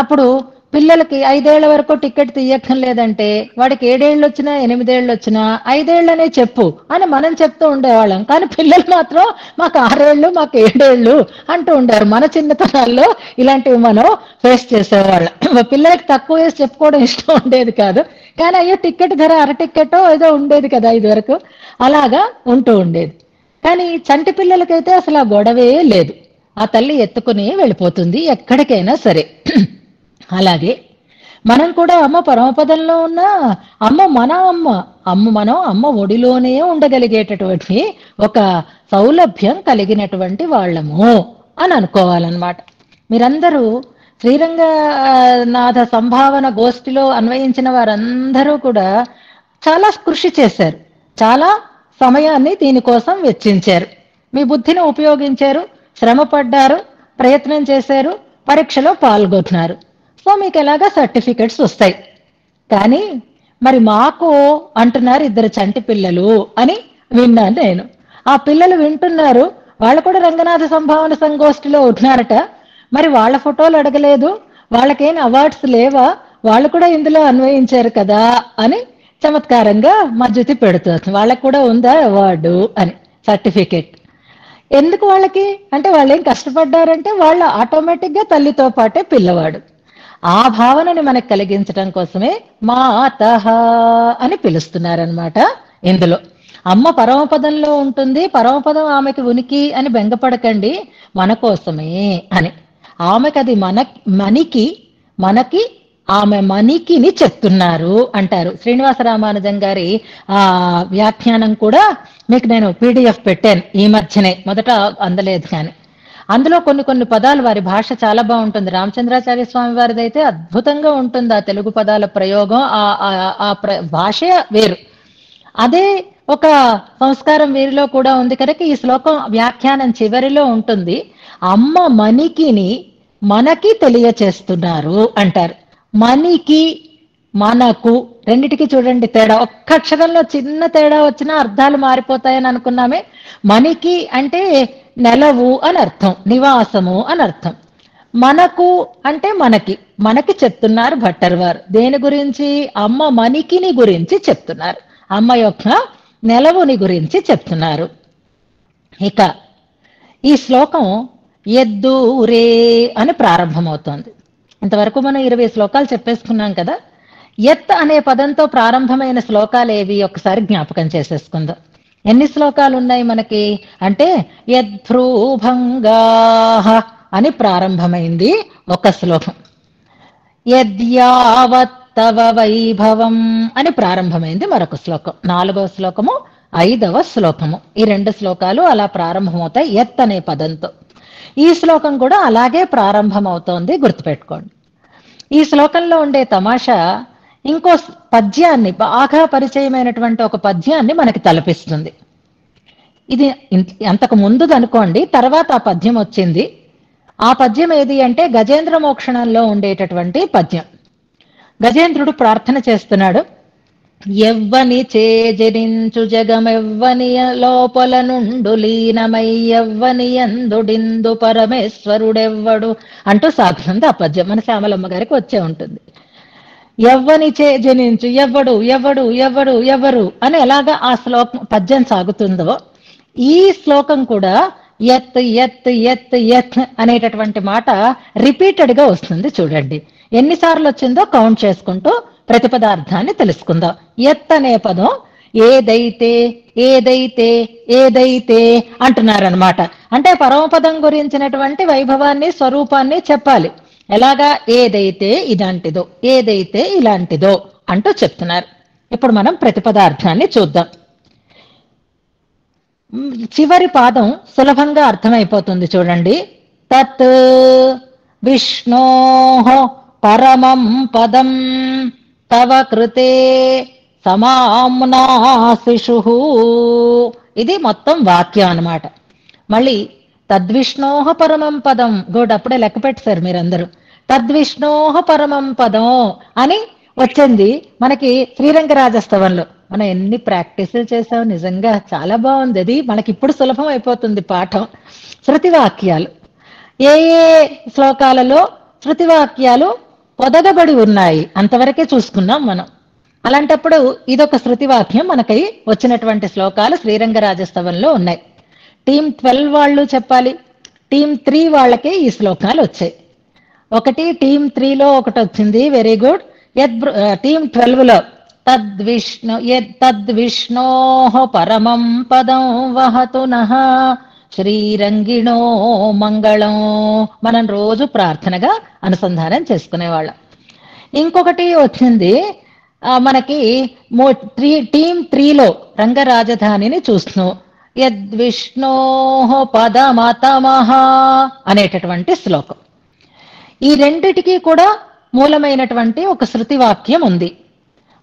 అప్పుడు పిల్లలకి 5 ఏళ్ల వరకు టికెట్ తీయక్కర్లేదంటే వాడికి 7 ఏళ్ళు వచ్చినా 8 ఏళ్ళు వచ్చినా 5 ఏళ్ళనే చెప్పు అని మనం చెప్తూ ఉండేవాళ్ళం. కానీ పిల్లలు మాత్రం మాకు 6 ఏళ్ళు మాకు 7 ఏళ్ళు అంటూ ఉండారు. మన చిన్నతనాల్లో ఇలాంటివి మనం ఫేస్ చేసేవాళ్ళం. పిల్లలకి తక్కువ వేసి చెప్పుకోవడం ఇష్టం ఉండేది కాదు, కానీ అయ్యో టికెట్ ధర అర టికెటో ఏదో ఉండేది కదా ఇది వరకు, అలాగా ఉంటూ ఉండేది. కానీ చంటి పిల్లలకైతే అసలు ఆ గొడవే లేదు, ఆ తల్లి ఎత్తుకుని వెళ్ళిపోతుంది ఎక్కడికైనా సరే. అలాగే మనం కూడా అమ్మ పరమపదంలో ఉన్న అమ్మ మన మనం అమ్మ ఒడిలోనే ఉండగలిగేటటువంటి ఒక సౌలభ్యం కలిగినటువంటి వాళ్ళము అని అనుకోవాలన్నమాట. మీరందరూ శ్రీరంగనాథ సంభావన గోష్ఠిలో అన్వయించిన వారందరూ కూడా చాలా కృషి చేశారు, చాలా సమయాన్ని దీనికోసం వెచ్చించారు, మీ బుద్ధిని ఉపయోగించారు, శ్రమ పడ్డారు, ప్రయత్నం చేశారు, పరీక్షలో పాల్గొన్నారు. సో మీకు ఎలాగా సర్టిఫికెట్స్ వస్తాయి. కానీ మరి మాకు అంటున్నారు 2 చంటి పిల్లలు అని విన్నాను నేను. ఆ పిల్లలు వింటున్నారు, వాళ్ళు కూడా రంగనాథ సంభావన సంగోష్ఠిలో ఉన్నారట. మరి వాళ్ళ ఫోటోలు అడగలేదు, వాళ్ళకేం అవార్డ్స్ లేవా, వాళ్ళు కూడా ఇందులో అన్వయించారు కదా అని చమత్కారంగా మజ్జుతి పెడుతుంది. వాళ్ళకు కూడా ఉందా అవార్డు అని, సర్టిఫికెట్. ఎందుకు వాళ్ళకి అంటే వాళ్ళు ఏం కష్టపడ్డారంటే వాళ్ళు ఆటోమేటిక్ గా తల్లితో పాటే పిల్లవాడు. ఆ భావనని మనకు కలిగించడం కోసమే మాతః అని పిలుస్తున్నారనమాట. ఇందులో అమ్మ పరమపదంలో ఉంటుంది, పరమపదం ఆమెకి ఉనికి అని బెంగపడకండి, మన కోసమే అని. ఆమెకి అది మనకి ఆమె మనికిని చెప్తున్నారు అంటారు. శ్రీనివాస రామానుజం గారి వ్యాఖ్యానం కూడా మీకు నేను PDF పెట్టాను ఈ మధ్యనే, మొదట అందలేదు కానీ. అందులో కొన్ని పదాలు, వారి భాష చాలా బాగుంటుంది. రామచంద్రాచార్య స్వామి వారిది అయితే అద్భుతంగా ఉంటుంది ఆ తెలుగు పదాల ప్రయోగం, ఆ భాషే వేరు. అదే ఒక సంస్కారం వీరిలో కూడా ఉంది కనుక ఈ శ్లోకం వ్యాఖ్యానం చివరిలో ఉంటుంది, అమ్మ మనికిని మనకి తెలియచేస్తున్నారు అంటారు. మనికి మనకు రెండిటికి చూడండి తేడా, ఒక్క అక్షరంలో చిన్న తేడా వచ్చినా అర్థాలు మారిపోతాయని అనుకున్నామే. మనికి అంటే నెలవు అని అర్థం, నివాసము అని అర్థం. మనకు అంటే మనకి చెప్తున్నారు భట్టర్ వారు. దేని గురించి? అమ్మ మనికిని గురించి చెప్తున్నారు, అమ్మ యొక్క నెలవుని గురించి చెప్తున్నారు. ఇక ఈ శ్లోకం యద్దూరే అని ప్రారంభమవుతోంది. ఇంతవరకు మనం 20 శ్లోకాలు చెప్పేసుకున్నాం కదా. యత్ అనే పదంతో ప్రారంభమైన శ్లోకాలు ఏవి ఒకసారి జ్ఞాపకం చేసేసుకుందాం. ఎన్ని శ్లోకాలు ఉన్నాయి మనకి అంటే, యద్భ్రూభంగాః అని ప్రారంభమైంది ఒక శ్లోకం, యద్యావత్తవ వైభవం అని ప్రారంభమైంది మరొక శ్లోకం, 4వ శ్లోకము 5వ శ్లోకము. ఈ 2 శ్లోకాలు అలా ప్రారంభమవుతాయి యత్ అనే పదంతో. ఈ శ్లోకం కూడా అలాగే ప్రారంభమవుతోంది, గుర్తుపెట్టుకోండి. ఈ శ్లోకంలో ఉండే తమాషా ఇంకో పద్యాన్ని, బాగా పరిచయమైనటువంటి ఒక పద్యాన్ని మనకి తలపిస్తుంది. ఇది అంతకు ముందుది అనుకోండి, తర్వాత ఆ పద్యం వచ్చింది. ఆ పద్యం ఏది అంటే గజేంద్ర మోక్షణంలో ఉండేటటువంటి పద్యం. గజేంద్రుడు ప్రార్థన చేస్తున్నాడు, ఎవ్వని చేజరించు జగమెవ్వని లోపల నుండు లీనమై ఎవ్వని ఎందుడిందు పరమేశ్వరుడెవ్వడు అంటూ సాగుతుంది ఆ పద్యం. మన శ్యామలమ్మ గారికి వచ్చే ఉంటుంది. ఎవ్వని చేజనించు, ఎవ్వడు ఎవడు ఎవడు ఎవరు అని ఎలాగా ఆ శ్లోకం పద్యం సాగుతుందో, ఈ శ్లోకం కూడా యత్ యత్ యత్ యత్ అనేటటువంటి మాట రిపీటెడ్ గా వస్తుంది. చూడండి ఎన్నిసార్లు వచ్చిందో కౌంట్ చేసుకుంటూ ప్రతిపదార్థాన్ని తెలుసుకుందాం. యత్ అనే పదం ఏదైతే ఏదైతే ఏదైతే అంటున్నారనమాట. అంటే పరమపదం గురించినటువంటి వైభవాన్ని, స్వరూపాన్ని చెప్పాలి. ఎలాగా? ఏదైతే ఇలాంటిదో, ఏదైతే ఇలాంటిదో అంటూ చెప్తున్నారు. ఇప్పుడు మనం ప్రతిపదార్థాన్ని చూద్దాం. చివరి పాదం సులభంగా అర్థమైపోతుంది చూడండి. తత్ విష్ణోః పరమం పదం తవ కృతే సమామ్నాశిషుః. ఇది మొత్తం వాక్యం అన్నమాట. మళ్ళీ తద్విష్ణోః పరమం పదం, గుడ్, అప్పుడే లెక్క పెట్టారు మీరందరూ. తద్విష్ణోః పరమం పదం అని వచ్చింది మనకి శ్రీరంగరాజస్తవంలో. మనం ఎన్ని ప్రాక్టీసులు చేసాం, నిజంగా చాలా బాగుంది. అది మనకి ఇప్పుడు సులభం అయిపోతుంది పాఠం. శృతివాక్యాలు ఏ ఏ శ్లోకాలలో శృతివాక్యాలు పొదగబడి ఉన్నాయి అంతవరకే చూసుకున్నాం మనం. అలాంటప్పుడు ఇదొక శృతివాక్యం. మనకై వచ్చినటువంటి శ్లోకాలు శ్రీరంగరాజస్తవంలో ఉన్నాయి. టీం 12 వాళ్ళు చెప్పాలి, టీం 3 వాళ్ళకే ఈ శ్లోకాలు వచ్చాయి. ఒకటి టీం 3లో ఒకటి వచ్చింది, వెరీ గుడ్. టీం 12లో తద్విష్ణోః పరమం పదం వహతు నః శ్రీరంగిణో మంగళం. మనం రోజు ప్రార్థనగా అనుసంధానం చేసుకునేవాళ్ళం. ఇంకొకటి వచ్చింది మనకి టీం 3లో రంగరాజధానిని చూస్తున్నాం. యద్విష్ణోః పదమతమః అనేటటువంటి శ్లోకం. ఈ రెండిటికి కూడా మూలమైనటువంటి ఒక శృతివాక్యం ఉంది.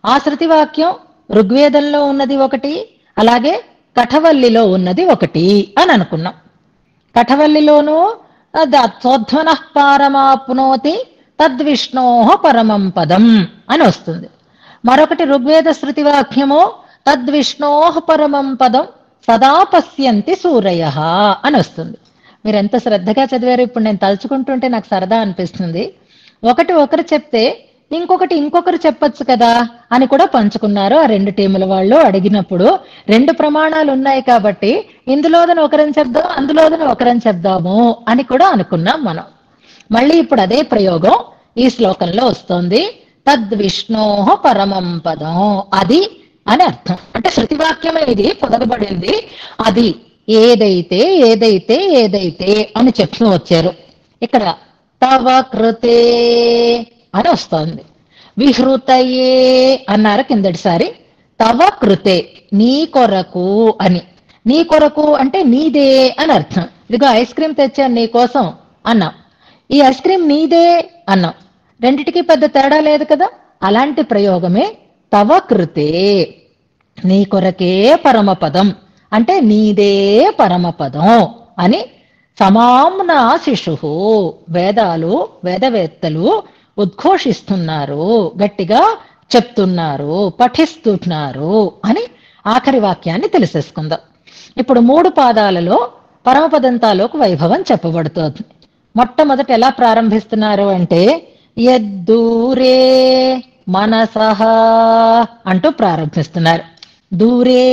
ఆ శృతివాక్యం ఋగ్వేదంలో ఉన్నది ఒకటి, అలాగే కఠవల్లిలో ఉన్నది ఒకటి అని అనుకున్నాం. కఠవల్లిలోనూ తోధ్వనః పారమాప్నోతి తద్విష్ణోః పరమం పదం అని వస్తుంది. మరొకటి ఋగ్వేద శృతివాక్యము తద్విష్ణోః పరమం పదం సదా పశ్యంతి సూరయః అని వస్తుంది. మీరు ఎంత శ్రద్ధగా చదివారు, ఇప్పుడు నేను తలుచుకుంటుంటే నాకు సరదా అనిపిస్తుంది. ఒకరు చెప్తే ఇంకొకరు చెప్పొచ్చు కదా అని కూడా పంచుకున్నారు ఆ 2 టీముల వాళ్ళు. అడిగినప్పుడు 2 ప్రమాణాలు ఉన్నాయి కాబట్టి ఇందులోదని ఒకరని చెప్దాం, అందులోదని ఒకరని చెప్దాము అని కూడా అనుకున్నాం మనం. మళ్ళీ ఇప్పుడు అదే ప్రయోగం ఈ శ్లోకంలో వస్తోంది. తద్విష్ణోః పరమం పదం, అది అని అర్థం. అంటే శృతివాక్యమే ఇది, పొదగబడింది. అది ఏదైతే ఏదైతే ఏదైతే అని చెప్తూ వచ్చారు. ఇక్కడ తవ కృతే అని వస్తోంది. విహృతయే అన్నారు కిందటిసారి. తవ కృతే నీ కొరకు అని. నీ కొరకు అంటే నీదే అని అర్థం. ఇదిగో ఐస్ క్రీమ్ తెచ్చాను నీ కోసం అన్నాం. ఈ ఐస్ క్రీమ్ నీదే అన్నాం. రెండిటికి పెద్ద తేడా లేదు కదా. అలాంటి ప్రయోగమే తవ కృతే, నీ కొరకే పరమపదం అంటే నీదే పరమపదం అని. సమామ్నాశిషుః, వేదాలు వేదవేత్తలు ఉద్ఘోషిస్తున్నారు, గట్టిగా చెప్తున్నారు, పఠిస్తున్నారు అని ఆఖరి వాక్యాన్ని తెలిసేసుకుందాం. ఇప్పుడు 3 పాదాలలో పరమపదం తాలూకు వైభవం చెప్పబడుతోంది. మొట్టమొదట ఎలా ప్రారంభిస్తున్నారు అంటే యద్దూరే మనసః అంటూ ప్రారంభిస్తున్నారు. దూరే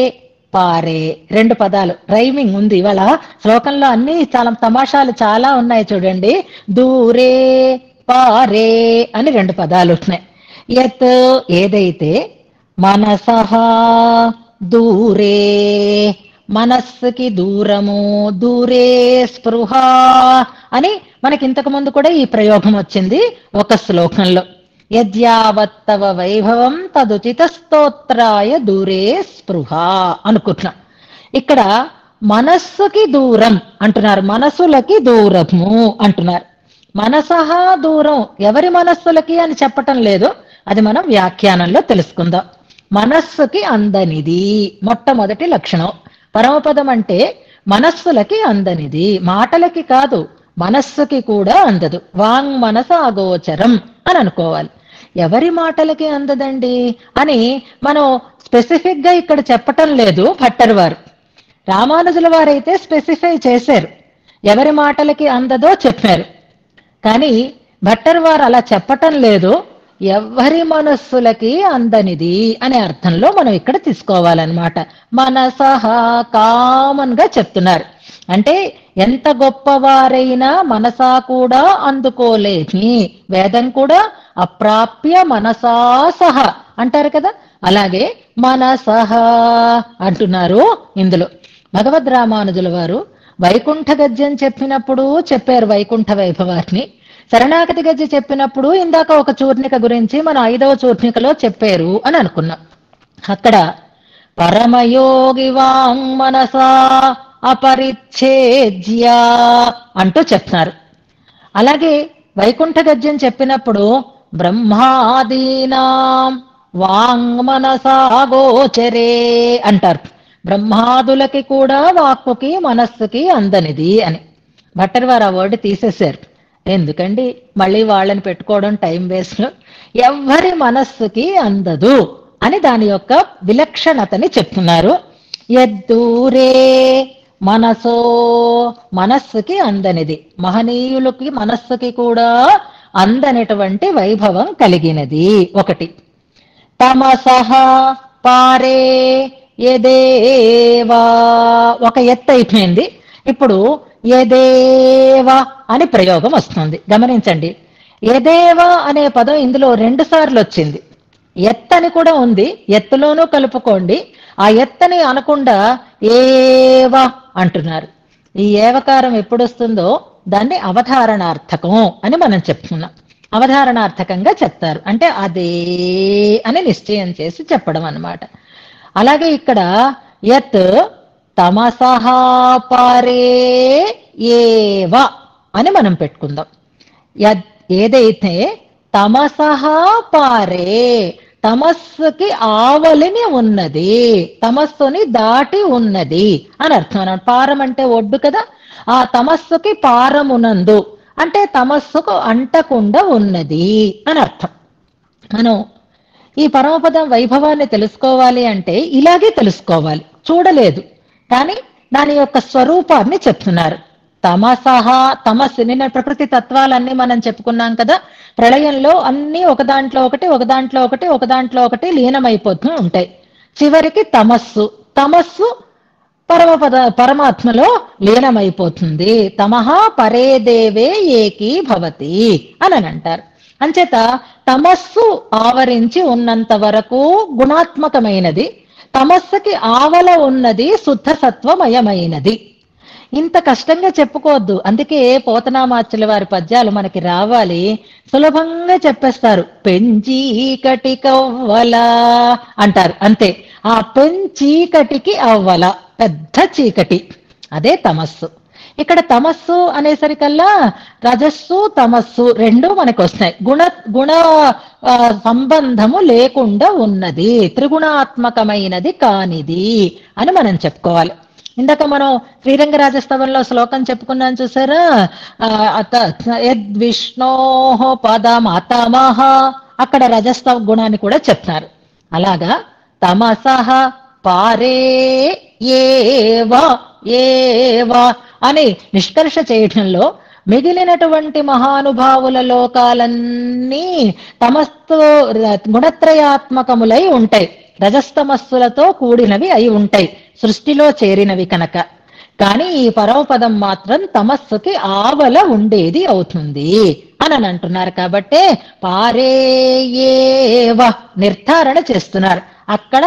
పారే, 2 పదాలు రైమింగ్ ఉంది. ఇవాళ శ్లోకంలో అన్ని చాలా తమాషాలు చాలా ఉన్నాయి చూడండి. దూరే పారే అని 2 పదాలు ఉన్నాయి. యత్ ఏదైతే, మనసహ దూరే మనస్సుకి దూరము, దూరే స్పృహ అని మనకి ఇంతకు ముందు కూడా ఈ ప్రయోగం వచ్చింది ఒక శ్లోకంలో. యద్యావత్తవ వైభవం తదుచిత స్తోత్రాయ దూరే స్పృహ అనుకుంటున్నాం. ఇక్కడ మనస్సుకి దూరం అంటున్నారు, మనసులకి దూరము అంటున్నారు. మనసహ దూరం, ఎవరి మనస్సులకి అని చెప్పటం లేదు, అది మనం వ్యాఖ్యానంలో తెలుసుకుందాం. మనస్సుకి అందనిది మొట్టమొదటి లక్షణం. పరమపదం అంటే మనస్సులకి అందనిది, మాటలకి కాదు, మనస్సుకి కూడా అందదు. వాంగ్ మనస అగోచరం అని అనుకోవాలి. ఎవరి మాటలకి అందదండి అని మనం స్పెసిఫిక్ గా ఇక్కడ చెప్పటం లేదు భట్టర్ వారు. రామానుజుల వారైతే స్పెసిఫై చేశారు, ఎవరి మాటలకి అందదో చెప్పారు. కానీ భట్టర్ వారు అలా చెప్పటం లేదు, ఎవరి మనస్సులకి అందనిది అనే అర్థంలో మనం ఇక్కడ తీసుకోవాలన్నమాట. మనసహ కామన్ గా చెప్తున్నారు. అంటే ఎంత గొప్పవారైనా మనసా కూడా అందుకోలేని, వేదం కూడా అప్రాప్య మనసా సహ అంటారు కదా, అలాగే మనసహ అంటున్నారు ఇందులో. భగవద్ రామానుజుల వారు వైకుంఠ గద్యం చెప్పినప్పుడు చెప్పారు వైకుంఠ వైభవాన్ని, శరణాగతి గద్య చెప్పినప్పుడు ఇందాక ఒక చూర్ణిక గురించి మన 5వ చూర్ణికలో చెప్పారు అని అనుకున్నాం. అక్కడ పరమయోగి వాంగ్ మనసా అపరిచ్ఛేద్య అంటూ చెప్తున్నారు. అలాగే వైకుంఠ గద్యం చెప్పినప్పుడు బ్రహ్మాదీనాం వాంగ్ మనసా గోచరే అంటారు. బ్రహ్మాదులకి కూడా వాక్కుకి మనస్సుకి అందనిది అని. భట్టర్ వారు ఆ వర్డ్ తీసేశారు. ఎందుకండి మళ్ళీ వాళ్ళని పెట్టుకోవడం టైం వేస్ట్, ఎవ్వరి మనస్సుకి అందదు అని దాని యొక్క విలక్షణతని చెప్తున్నారు. యద్దూరే మనసో, మనస్సుకి అందనిది, మహనీయులకి మనస్సుకి కూడా అందనటువంటి వైభవం కలిగినది ఒకటి. తమసహ పారే యదేవా, ఒక ఎత్తు అయిపోయింది, ఇప్పుడు యదేవ అని ప్రయోగం వస్తుంది. గమనించండి, యదేవ అనే పదం ఇందులో 2 సార్లు వచ్చింది. ఎత్తని కూడా ఉంది, ఎత్తులోనూ కలుపుకోండి. ఆ ఎత్తని అనకుండా ఏవ అంటున్నారు. ఈ ఏవకారం ఎప్పుడు వస్తుందో దాన్ని అవధారణార్థకం అని మనం చెప్తున్నాం. అవధారణార్థకంగా చెప్తారు, అంటే అదే అని నిశ్చయం చేసి చెప్పడం అన్నమాట. అలాగే ఇక్కడ యత్ తమసహ పారే ఏవ అని మనం పెట్టుకుందాం. ఏదైతే తమసహ పారే, తమస్సుకి ఆవలిని ఉన్నది, తమస్సుని దాటి ఉన్నది అని అర్థం అన్నమాట. పారం అంటే ఒడ్డు కదా, ఆ తమస్సుకి పారమునందు అంటే తమస్సుకు అంటకుండా ఉన్నది అని అర్థం. మనం ఈ పరమపదం వైభవాన్ని తెలుసుకోవాలి అంటే ఇలాగే తెలుసుకోవాలి, చూడలేదు కానీ దాని యొక్క స్వరూపాన్ని చెప్తున్నారు. తమసహ, తమస్సు, నిన్న ప్రకృతి తత్వాలన్నీ మనం చెప్పుకున్నాం కదా, ప్రళయంలో అన్నీ ఒక దాంట్లో ఒకటి ఒక దాంట్లో ఒకటి ఒక దాంట్లో ఒకటి లీనమైపోతూ ఉంటాయి. చివరికి తమస్సు, తమస్సు పరమాత్మలో లీనమైపోతుంది. తమః పరే దేవే ఏకీ భవతి అని అంటారు. అంచేత తమస్సు ఆవరించి ఉన్నంత వరకు గుణాత్మకమైనది, తమస్సుకి ఆవల ఉన్నది శుద్ధ సత్వమయమైనది. ఇంత కష్టంగా చెప్పుకోవద్దు. అందుకే పోతనామాచ్యుల వారి పద్యాలు మనకి రావాలి, సులభంగా చెప్పేస్తారు. పెంచీకటి కవ్వల అంటారు, అంతే. ఆ పెంచీకటికి అవ్వల, పెద్ద చీకటి, అదే తమస్సు. ఇక్కడ తమస్సు అనేసరికల్లా రజస్సు తమస్సు 2 మనకు వస్తాయి. గుణ సంబంధము లేకుండా ఉన్నది, త్రిగుణాత్మకమైనది కానిది అని మనం చెప్పుకోవాలి. ఇందాక మనం శ్రీరంగరాజస్తవంలో శ్లోకం చెప్పుకున్నాం చూసారా, యద్విష్ణోః పదమతమః, అక్కడ రజస్తవ గుణాన్ని కూడా చెప్తున్నారు. అలాగా తమసః పారే ఏవ ఏవ అని నిష్కర్ష చేయటంలో మిగిలినటువంటి మహానుభావుల లోకాలన్నీ తమస్సు గుణత్రయాత్మకములై ఉంటాయి. రజస్తమస్సులతో కూడినవి అయి ఉంటాయి సృష్టిలో చేరినవి కనుక. కానీ ఈ పరమపదం మాత్రం తమస్సుకి ఆవల ఉండేది అవుతుంది అని అంటున్నారు. కాబట్టే పారేయేవ నిర్ధారణ చేస్తున్నారు. అక్కడ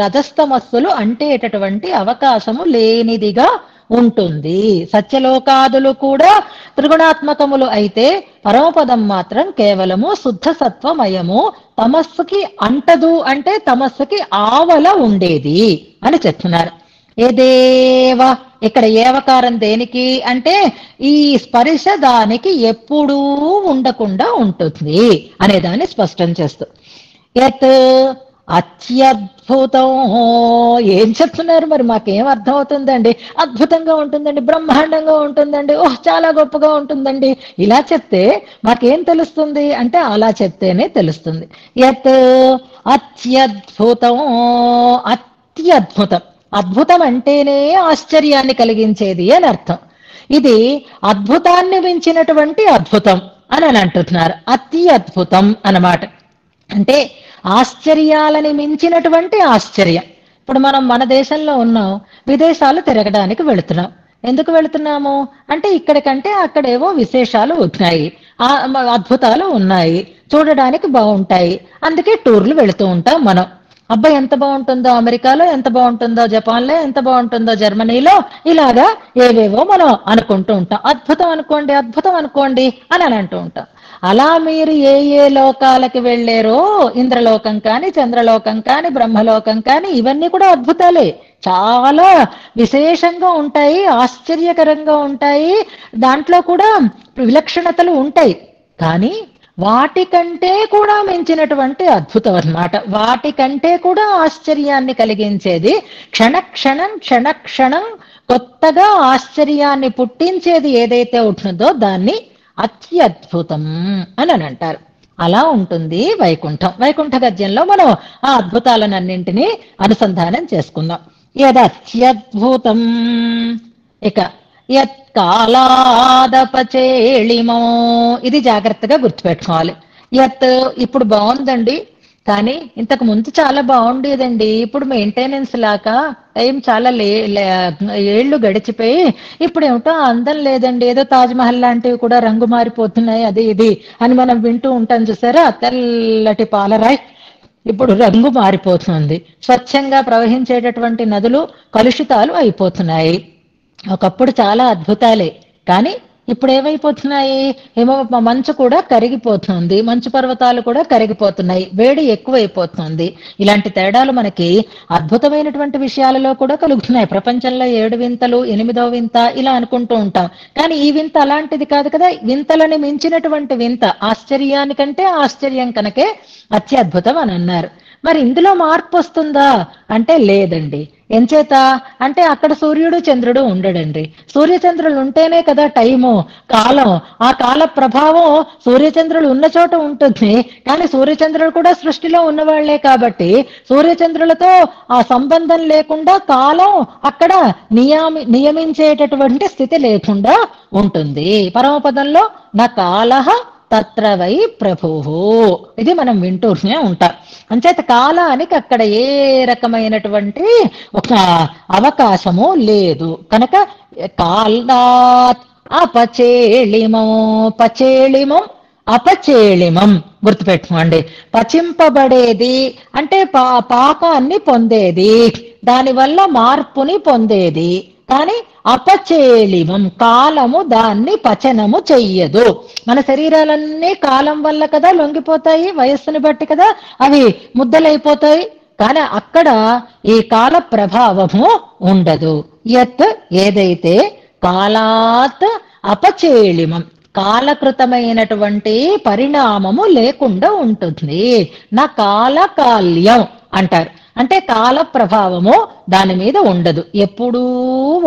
రజస్తమస్సులు అంటేటటువంటి అవకాశము లేనిదిగా ఉంటుంది. సత్యలోకాదులు కూడా త్రిగుణాత్మకములు అయితే పరమపదం మాత్రం కేవలము శుద్ధ సత్వమయము, తమస్సుకి అంటదు అంటే తమస్సుకి ఆవల ఉండేది అని చెప్తున్నారు. ఏదేవ ఇక్కడ ఏవకారం దేనికి అంటే ఈ స్పర్శ దానికి ఎప్పుడూ ఉండకుండా ఉంటుంది అనేదాన్ని స్పష్టం చేస్తూ యత్ అత్యద్భుతం. ఏం చెప్తున్నారు మరి? మాకేం అర్థం అవుతుందండి? అద్భుతంగా ఉంటుందండి, బ్రహ్మాండంగా ఉంటుందండి, ఓహ్ చాలా గొప్పగా ఉంటుందండి. ఇలా చెప్తే మాకేం తెలుస్తుంది అంటే అలా చెప్తేనే తెలుస్తుంది. యత్ అత్యద్భుతం, అత్యద్భుతం. అద్భుతం అంటేనే ఆశ్చర్యాన్ని కలిగించేది అని అర్థం. ఇది అద్భుతాన్ని మించినటువంటి అద్భుతం అని అంటున్నారు. అతి అద్భుతం అన్నమాట. అంటే ఆశ్చర్యాలని మించినటువంటి ఆశ్చర్యం. ఇప్పుడు మనం మన దేశంలో ఉన్నాం, విదేశాలు తిరగడానికి వెళుతున్నాం. ఎందుకు వెళుతున్నాము అంటే ఇక్కడికంటే అక్కడేవో విశేషాలు ఉన్నాయి, అద్భుతాలు ఉన్నాయి, చూడడానికి బాగుంటాయి. అందుకే టూర్లు వెళుతూ ఉంటాం మనం. అబ్బాయి ఎంత బాగుంటుందో అమెరికాలో, ఎంత బాగుంటుందో జపాన్లో, ఎంత బాగుంటుందో జర్మనీలో, ఇలాగా ఏవేవో మనం అనుకుంటూ ఉంటాం. అద్భుతం అనుకోండి, అద్భుతం అనుకోండి అని అంటూ ఉంటాం. అలా మీరు ఏ ఏ లోకాలకి వెళ్ళారో, ఇంద్రలోకం కానీ, చంద్రలోకం కానీ, బ్రహ్మలోకం కానీ, ఇవన్నీ కూడా అద్భుతాలే. చాలా విశేషంగా ఉంటాయి, ఆశ్చర్యకరంగా ఉంటాయి, దాంట్లో కూడా విలక్షణతలు ఉంటాయి. కానీ వాటికంటే కూడా మించినటువంటి అద్భుతం అన్నమాట. వాటికంటే కూడా ఆశ్చర్యాన్ని కలిగించేది, క్షణక్షణం క్షణక్షణం కొత్తగా ఆశ్చర్యాన్ని పుట్టించేది ఏదైతే ఉంటుందో దాన్ని అత్యద్భుతం అని అంటారు. అలా ఉంటుంది వైకుంఠం. వైకుంఠ గద్యంలో మనం ఆ అద్భుతాలన్నింటినీ అనుసంధానం చేసుకుందాం. యదత్యద్భుతం. ఇక యత్ కాలాదపచేళిమో, ఇది జాగ్రత్తగా గుర్తుపెట్టుకోవాలి. యత్ ఇప్పుడు బాగుందండి, కానీ ఇంతకు ముందు చాలా బాగుండేదండి. ఇప్పుడు మెయింటెనెన్స్ లాగా టైం చాలా ఏళ్లు గడిచిపోయి ఇప్పుడు ఏమిటో అందం లేదండి, ఏదో తాజ్మహల్ లాంటివి కూడా రంగు మారిపోతున్నాయి, అది ఇది అని మనం వింటూ ఉంటాం చూసారా. తెల్లటి పాలరాయి ఇప్పుడు రంగు మారిపోతుంది. స్వచ్ఛంగా ప్రవహించేటటువంటి నదులు కలుషితాలు అయిపోతున్నాయి. ఒకప్పుడు చాలా అద్భుతాలే, కానీ ఇప్పుడు ఏమైపోతున్నాయి? ఏమో మంచు కూడా కరిగిపోతుంది, మంచు పర్వతాలు కూడా కరిగిపోతున్నాయి, వేడి ఎక్కువైపోతుంది. ఇలాంటి తేడాలు మనకి అద్భుతమైనటువంటి విషయాలలో కూడా కలుగుతున్నాయి. ప్రపంచంలో 7 వింతలు, 8వ వింత ఇలా అనుకుంటూ ఉంటాం. కానీ ఈ వింత అలాంటిది కాదు కదా. వింతలని మించినటువంటి వింత, ఆశ్చర్యానికంటే ఆశ్చర్యం కనుకే అత్యద్భుతం అని అన్నారు. మరి ఇందులో మార్పు వస్తుందా అంటే లేదండి. ఎంచేత అంటే అక్కడ సూర్యుడు చంద్రుడు ఉండడండి. సూర్యచంద్రులు ఉంటేనే కదా టైము, కాలం. ఆ కాల ప్రభావం సూర్యచంద్రులు ఉన్న చోట ఉంటుంది. కానీ సూర్యచంద్రులు కూడా సృష్టిలో ఉన్నవాళ్లే కాబట్టి సూర్యచంద్రులతో ఆ సంబంధం లేకుండా కాలం అక్కడ నియమించేటటువంటి స్థితి లేకుండా ఉంటుంది. పరమపదంలో నా కాలః తత్ర వై ప్రభుః, ఇది మనం వింటూనే ఉంటాం. అంచేత కాలానికి అక్కడ ఏ రకమైనటువంటి ఒక అవకాశము లేదు కనుక కాలాత్ అపచేళిమం. పచేళిమం అపచేళిమం గుర్తుపెట్టుకోండి. పచింపబడేది అంటే పాకాన్ని పొందేది, దానివల్ల మార్పుని పొందేది. కానీ అపచేళిమం, కాలము దాన్ని పచనము చెయ్యదు. మన శరీరాలన్నీ కాలం వల్ల కదా లొంగిపోతాయి, వయస్సుని బట్టి కదా అవి ముద్దలైపోతాయి. కానీ అక్కడ ఈ కాల ప్రభావము ఉండదు. యత్ ఏదైతే కాలాత్ అపచేళిమం, కాలకృతమైనటువంటి పరిణామము లేకుండా ఉంటుంది. నా కాలకాల్యం అంటారు. అంటే కాల ప్రభావము దాని మీద ఉండదు, ఎప్పుడూ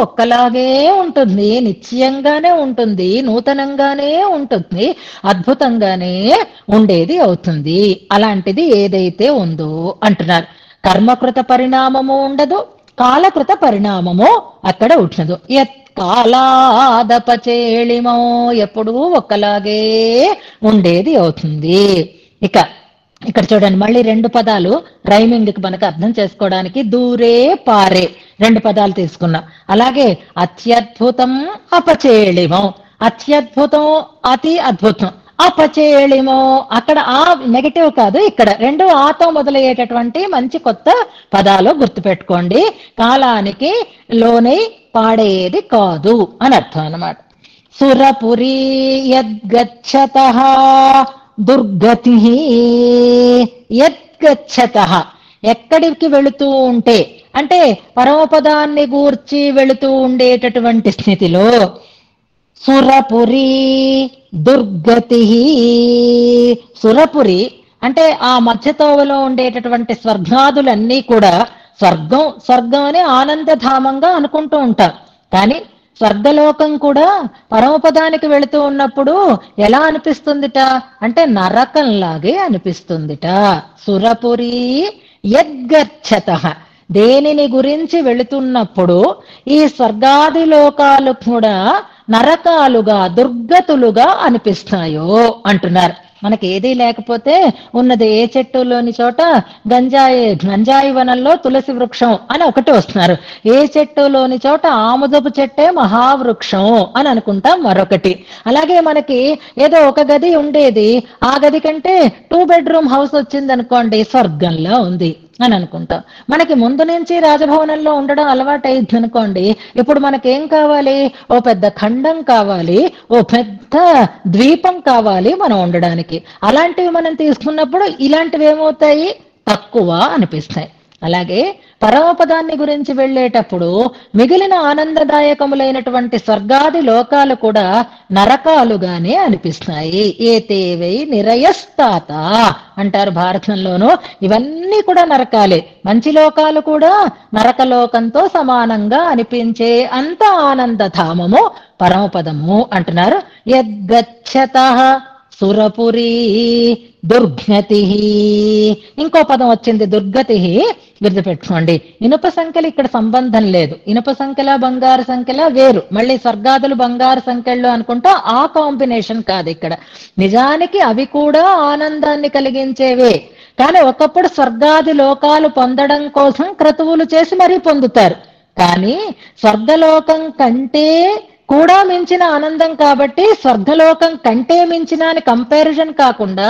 ఒక్కలాగే ఉంటుంది, నిశ్చయంగానే ఉంటుంది, నూతనంగానే ఉంటుంది, అద్భుతంగానే ఉండేది అవుతుంది. అలాంటిది ఏదైతే ఉందో అంటున్నారు. కర్మకృత పరిణామము ఉండదు, కాలకృత పరిణామము అక్కడ ఉండదు. కాలాదపచేళిమో, ఎప్పుడూ ఒక్కలాగే ఉండేది అవుతుంది. ఇక ఇక్కడ చూడండి మళ్ళీ రెండు పదాలు రైమింగ్ కి మనకు అర్థం చేసుకోవడానికి దూరే పారే రెండు పదాలు తీసుకున్నాం. అలాగే అత్యద్భుతం అపచేళిమం, అత్యద్భుతం అతి అద్భుతం, అపచేళిమో అక్కడ ఆ నెగటివ్ కాదు, ఇక్కడ రెండు ఆతో మొదలయ్యేటటువంటి మంచి కొత్త పదాలు గుర్తుపెట్టుకోండి. కాలానికి లోనై పాడేది కాదు అని అర్థం అన్నమాట. సురపురీ యద్గచ్చతః దుర్గతి, యద్గచ్చతః ఎక్కడికి వెళుతూ ఉంటే అంటే పరమపదాన్ని గూర్చి వెళుతూ ఉండేటటువంటి స్థితిలో సురపురి దుర్గతి, సురపురి అంటే ఆ మధ్యతోవలో ఉండేటటువంటి స్వర్గాదులన్నీ కూడా స్వర్గం స్వర్గం అని ఆనందధామంగా అనుకుంటూ ఉంటారు. కానీ స్వర్గలోకం కూడా పరమపదానికి వెళుతూ ఉన్నప్పుడు ఎలా అనిపిస్తుందిట అంటే నరకంలాగే అనిపిస్తుందిట. సురపురి యద్గచ్చతః దేనిని గురించి వెళుతున్నప్పుడు ఈ స్వర్గాది లోకాలు కూడా నరకాలుగా దుర్గతులుగా అనిపిస్తాయో అంటున్నారు. మనకి ఏదీ లేకపోతే ఉన్నది ఏ చెట్టులోని చోట గంజాయి వనంలో తులసి వృక్షం అని ఒకటి వస్తున్నారు, ఏ చెట్టులోని చోట ఆముదపు చెట్టే మహావృక్షం అని అనుకుంటాం మరొకటి. అలాగే మనకి ఏదో ఒక గది ఉండేది, ఆ గది కంటే 2 బెడ్రూమ్ హౌస్ వచ్చింది అనుకోండి స్వర్గంలో ఉంది అని అనుకుంటాం. మనకి ముందు నుంచి రాజభవనంలో ఉండడం అలవాటైంది అనుకోండి, ఇప్పుడు మనకేం కావాలి, ఓ పెద్ద ఖండం కావాలి, ఓ పెద్ద ద్వీపం కావాలి మనం ఉండడానికి. అలాంటివి మనం తీసుకున్నప్పుడు ఇలాంటివి ఏమవుతాయి, తక్కువ అనిపిస్తాయి. అలాగే పరమపదాన్ని గురించి వెళ్ళేటప్పుడు మిగిలిన ఆనందదాయకములైనటువంటి స్వర్గాది లోకాలు కూడా నరకాలుగానే అనిపిస్తాయి. ఏతేవై నిరయస్తాత అంటారు భారతంలోనూ. ఇవన్నీ కూడా నరకాలే, మంచి లోకాలు కూడా నరకలోకంతో సమానంగా అనిపించే అంత ఆనందధామము పరమపదము అంటున్నారు. యద్గచ్చతః సురపురీ దుర్గతి, ఇంకో పదం వచ్చింది దుర్గతి, గుర్తుపెట్టుకోండి. ఇనుప సంఖ్యలు ఇక్కడ సంబంధం లేదు, ఇనుప సంఖ్యల బంగారు సంఖ్యల వేరు, మళ్ళీ స్వర్గాదులు బంగారు సంఖ్యలు అనుకుంటా ఆ కాంబినేషన్ కాదు ఇక్కడ. నిజానికి అవి కూడా ఆనందాన్ని కలిగించేవే, కానీ ఒకప్పుడు స్వర్గాది లోకాలు పొందడం కోసం క్రతువులు చేసి మరీ పొందుతారు. కానీ స్వర్గలోకం కంటే కూడా మించిన ఆనందం కాబట్టి స్వర్గలోకం కంటే మించిన అని కంపారిజన్ కాకుండా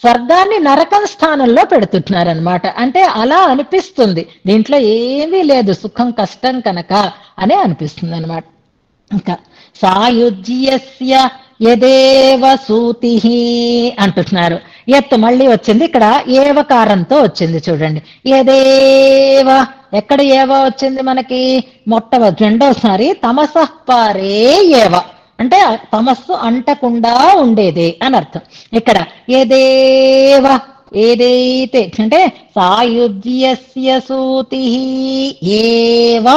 స్వర్గాన్ని నరకం స్థానంలో పెడుతున్నారనమాట. అంటే అలా అనిపిస్తుంది, దీంట్లో ఏమీ లేదు, సుఖం కష్టం కనుక అనే అనిపిస్తుంది అనమాట. ఇంకా సాయుజ్యస్య యదేవ సూతి అంటున్నారు. ఎత్తు మళ్ళీ వచ్చింది ఇక్కడ, ఏవకారంతో వచ్చింది చూడండి. యదేవ ఎక్కడ ఏవ వచ్చింది మనకి, రెండోసారి తమసః పారే ఏవ అంటే తమస్సు అంటకుండా ఉండేది అని అర్థం. ఇక్కడ యదేవ ఏదైతే అంటే సాయుజ్యస్య సూతి ఏవ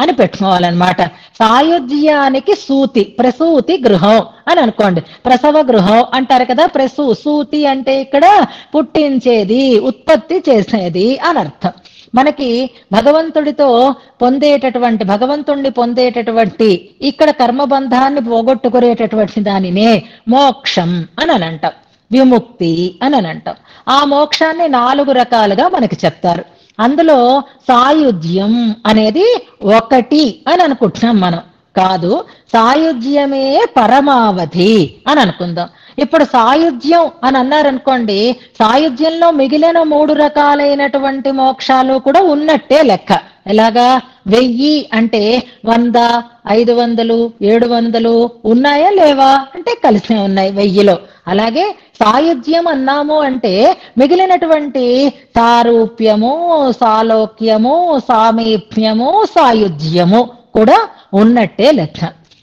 అని పెట్టుకోవాలన్నమాట. సాయుజ్యానికి సూతి ప్రసూతి గృహం అని అనుకోండి, ప్రసవ గృహం అంటారు కదా. సూతి అంటే ఇక్కడ పుట్టించేది, ఉత్పత్తి చేసేది అని అర్థం. మనకి భగవంతుడితో భగవంతుణ్ణి పొందేటటువంటి ఇక్కడ కర్మబంధాన్ని పోగొట్టుకునేటటువంటి దానినే మోక్షం అని అంటాం, విముక్తి అని అంటాం. ఆ మోక్షాన్ని 4 రకాలుగా మనకి చెప్తారు. అందులో సాయుజ్యం అనేది ఒకటి అని అనుకుంటున్నాం మనం, కాదు సాయుజ్యమే పరమావధి అని అనుకుందాం. ఇప్పుడు సాయుజ్యం అని అన్నారనుకోండి, సాయుజ్యంలో మిగిలిన 3 రకాలైనటువంటి మోక్షాలు కూడా ఉన్నట్టే లెక్క. ఎలాగా, 1000 అంటే 100, 500, 700 ఉన్నాయా లేవా అంటే కలిసే ఉన్నాయి 1000లో. అలాగే సాయుజ్యం అన్నాము అంటే మిగిలినటువంటి సారూప్యము, సాలోక్యము, సామీప్యము, సాయుజ్యము కూడా ఉన్నట్టే లెక్క.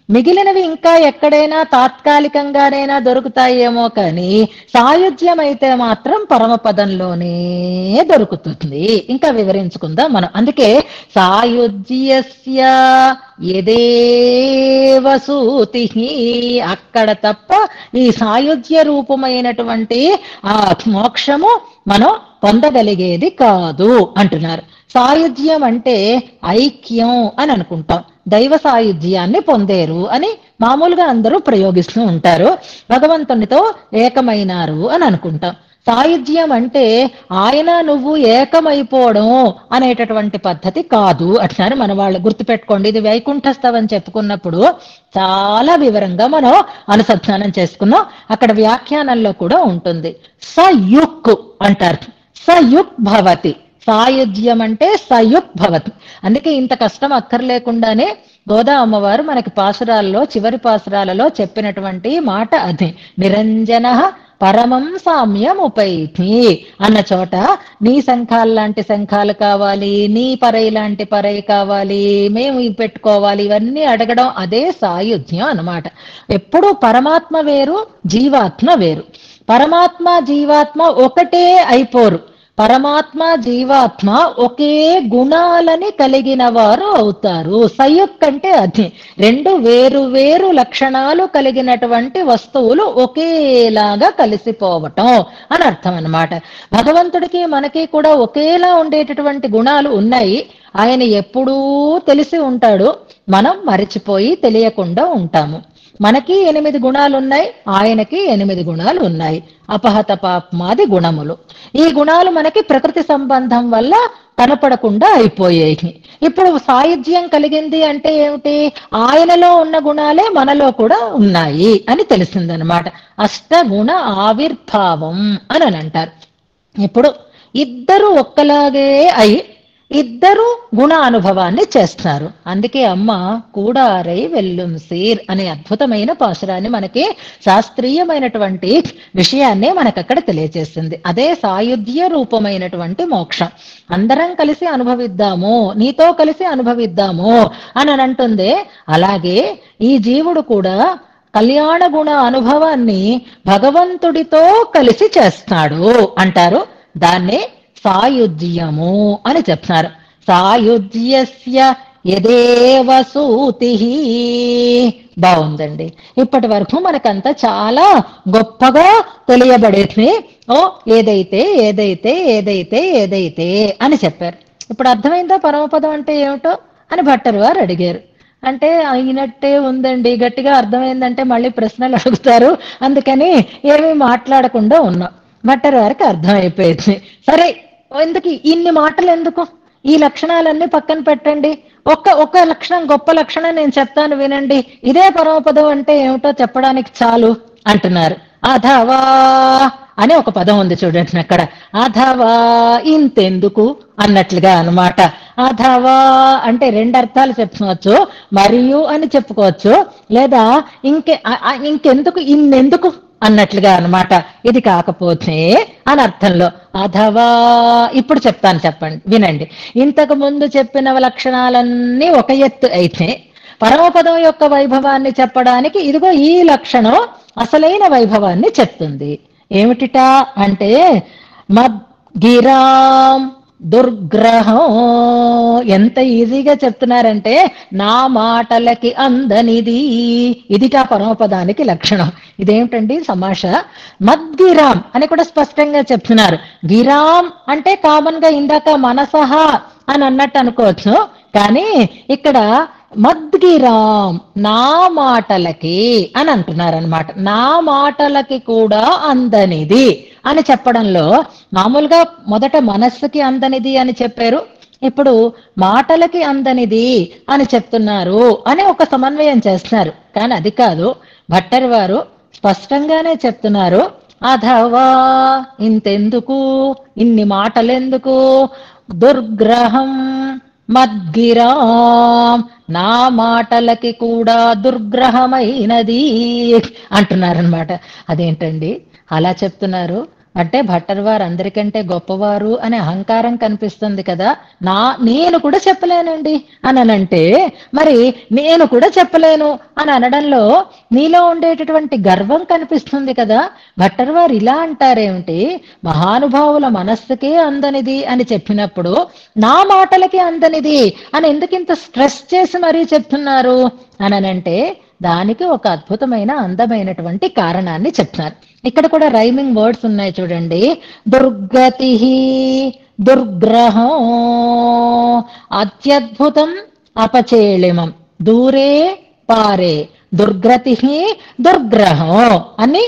మిగిలినవి ఇంకా ఎక్కడైనా తాత్కాలికంగానైనా దొరుకుతాయేమో కానీ సాయుజ్యం అయితే మాత్రం పరమపదంలోనే దొరుకుతుంది. ఇంకా వివరించుకుందాం మనం. అందుకే సాయుజ్యస్య యదేవ సూతి, అక్కడ తప్ప ఈ సాయుజ్య రూపమైనటువంటి ఆ మోక్షము మనం పొందగలిగేది కాదు అంటున్నారు. సాయుజ్యం అంటే ఐక్యం అని అనుకుంటాం, దైవ సాయుధ్యాన్ని పొందేరు అని మామూలుగా అందరూ ప్రయోగిస్తూ ఉంటారు. భగవంతునితో ఏకమైనారు అని అనుకుంటాం. సాయుధ్యం అంటే ఆయన నువ్వు ఏకమైపోవడం అనేటటువంటి పద్ధతి కాదు అంటున్నారు మన వాళ్ళు. గుర్తుపెట్టుకోండి, ఇది వైకుంఠస్థవం అని చెప్పుకున్నప్పుడు చాలా వివరంగా మనం అనుసంధానం చేసుకున్నాం. అక్కడ వ్యాఖ్యానంలో కూడా ఉంటుంది. సయుక్ అంటారు. సయుక్ భవతి. సాయుధ్యం అంటే సయుక్ భవతి. అందుకే ఇంత కష్టం అక్కర్లేకుండానే గోదా అమ్మవారు మనకి పాసురాల్లో, చివరి పాసురాలలో చెప్పినటువంటి మాట అది. నిరంజన పరమం సామ్యముపైతి అన్న చోట నీ శంఖాలు లాంటి శంఖాలు కావాలి, నీ పరై లాంటి పరై కావాలి, మేము ఇవి పెట్టుకోవాలి, ఇవన్నీ అడగడం అదే సాయుధ్యం అన్నమాట. ఎప్పుడు పరమాత్మ వేరు, జీవాత్మ వేరు. పరమాత్మ జీవాత్మ ఒకటే అయిపోరు. పరమాత్మ జీవాత్మ ఒకే గుణాలని కలిగిన వారు అవుతారు. సయుక్ అంటే అది. రెండు వేరు వేరు లక్షణాలు కలిగినటువంటి వస్తువులు ఒకేలాగా కలిసిపోవటం అని అర్థం అన్నమాట. భగవంతుడికి మనకి కూడా ఒకేలా ఉండేటటువంటి గుణాలు ఉన్నాయి. ఆయన ఎప్పుడూ తెలిసి ఉంటాడు, మనం మరిచిపోయి తెలియకుండా ఉంటాము. మనకి 8 గుణాలు ఉన్నాయి, ఆయనకి 8 గుణాలు ఉన్నాయి. అపహత పాప్మాది గుణములు. ఈ గుణాలు మనకి ప్రకృతి సంబంధం వల్ల కనపడకుండా అయిపోయాయి. ఇప్పుడు సాయుధ్యం కలిగింది అంటే ఏమిటి? ఆయనలో ఉన్న గుణాలే మనలో కూడా ఉన్నాయి అని తెలిసిందనమాట. అష్టగుణ ఆవిర్భావం అని అంటారు. ఇప్పుడు ఇద్దరు ఒక్కలాగే అయి ఇద్దరు గుణ అనుభవాన్ని చేస్తారు. అందుకే అమ్మ కూడారై వెల్లుం సీర్ అనే అద్భుతమైన పాసురాన్ని మనకి శాస్త్రీయమైనటువంటి విషయాన్నే మనకక్కడ తెలియజేస్తుంది. అదే సాయుధ్య రూపమైనటువంటి మోక్షం. అందరం కలిసి అనుభవిద్దాము, నీతో కలిసి అనుభవిద్దాము అని అంటుంది. అలాగే ఈ జీవుడు కూడా కళ్యాణ గుణ అనుభవాన్ని భగవంతుడితో కలిసి చేస్తాడు అంటారు. దాన్నే సాయుధ్యము అని చెప్తున్నారు. సాయుధ్యస్య యదేవ సూతి. బాగుందండి. ఇప్పటి వరకు మనకంతా చాలా గొప్పగా తెలియబడేది. ఏదైతే ఏదైతే ఏదైతే ఏదైతే అని చెప్పారు. ఇప్పుడు అర్థమైందా పరమపదం అంటే ఏమిటో అని భట్టర్ వారు అడిగారు. అంటే అయినట్టే ఉందండి, గట్టిగా అర్థమైందంటే మళ్ళీ ప్రశ్నలు అడుగుతారు, అందుకని ఏమీ మాట్లాడకుండా ఉన్నాం. భట్టర్ వారికి అర్థమైపోయింది. సరే, ఎందుకు ఇన్ని మాటలు ఎందుకు? ఈ లక్షణాలన్నీ పక్కన పెట్టండి. ఒక్క లక్షణం, గొప్ప లక్షణం నేను చెప్తాను వినండి. ఇదే పరమపదం అంటే ఏమిటో చెప్పడానికి చాలు అంటున్నారు. అథవా అనే ఒక పదం ఉంది చూడండి అక్కడ. అథవా ఇంతెందుకు అన్నట్లుగా అన్నమాట. అథవా అంటే 2 అర్థాలు చెప్పుకోవచ్చు. మరియు అని చెప్పుకోవచ్చు, లేదా ఇంకెందుకు, ఇన్నెందుకు అన్నట్లుగా అన్నమాట. ఇది కాకపోతే అని అర్థంలో. అథవా ఇప్పుడు చెప్తాను, చెప్పండి వినండి. ఇంతకు ముందు చెప్పిన లక్షణాలన్నీ ఒక ఎత్తు అయితే పరమపదం యొక్క వైభవాన్ని చెప్పడానికి ఇదిగో ఈ లక్షణం అసలైన వైభవాన్ని చెప్తుంది. ఏమిటిట అంటే మద్గిరాం దుర్గ్రహం. ఎంత ఈజీగా చెప్తున్నారంటే నా మాటలకి అందనిది. ఇదిటా పరమపదానికి లక్షణం. ఇదేమిటండి సమాష? మద్గిరాం అని కూడా స్పష్టంగా చెప్తున్నారు. గిరాం అంటే కామన్ గా ఇందాక మనసహ అని అన్నట్టు అనుకోవచ్చు, కానీ ఇక్కడ మద్గిరాం నా మాటలకి అని అంటున్నారనమాట. నా మాటలకి కూడా అందనిది అని చెప్పడంలో మామూలుగా మొదట మనస్సుకి అందనిది అని చెప్పారు, ఇప్పుడు మాటలకి అందనిది అని చెప్తున్నారు అని ఒక సమన్వయం చేస్తున్నారు. కానీ అది కాదు, భట్టర్ వారు స్పష్టంగానే చెప్తున్నారు. అథవా ఇంతెందుకు, ఇన్ని మాటలెందుకు, దుర్గ్రహం మద్గిరాం నా మాటలకి కూడా దుర్గ్రహమైనది అంటున్నారనమాట. అదేంటండి అలా చెప్తున్నారు అంటే? భట్టర్ వారు అందరికంటే గొప్పవారు అనే అహంకారం కనిపిస్తుంది కదా. నేను కూడా చెప్పలేనండి అని అంటే, మరి నేను కూడా చెప్పలేను అని అనడంలో నీలో ఉండేటటువంటి గర్వం కనిపిస్తుంది కదా. భట్టర్ వారు ఇలా అంటారేమిటి? మహానుభావుల మనస్సుకే అందనిది అని చెప్పినప్పుడు నా మాటలకి అందనిది అని ఎందుకింత స్ట్రెస్ చేసి మరీ చెప్తున్నారు అని అంటే, దానికి ఒక అద్భుతమైన అందమైనటువంటి కారణాన్ని చెప్తున్నారు. ఇక్కడ కూడా రైమింగ్ వర్డ్స్ ఉన్నాయి చూడండి. దుర్గతి దుర్గ్రహం అత్యద్భుతం అపచేళిమం దూరే పారే దుర్గతి దుర్గ్రహం అని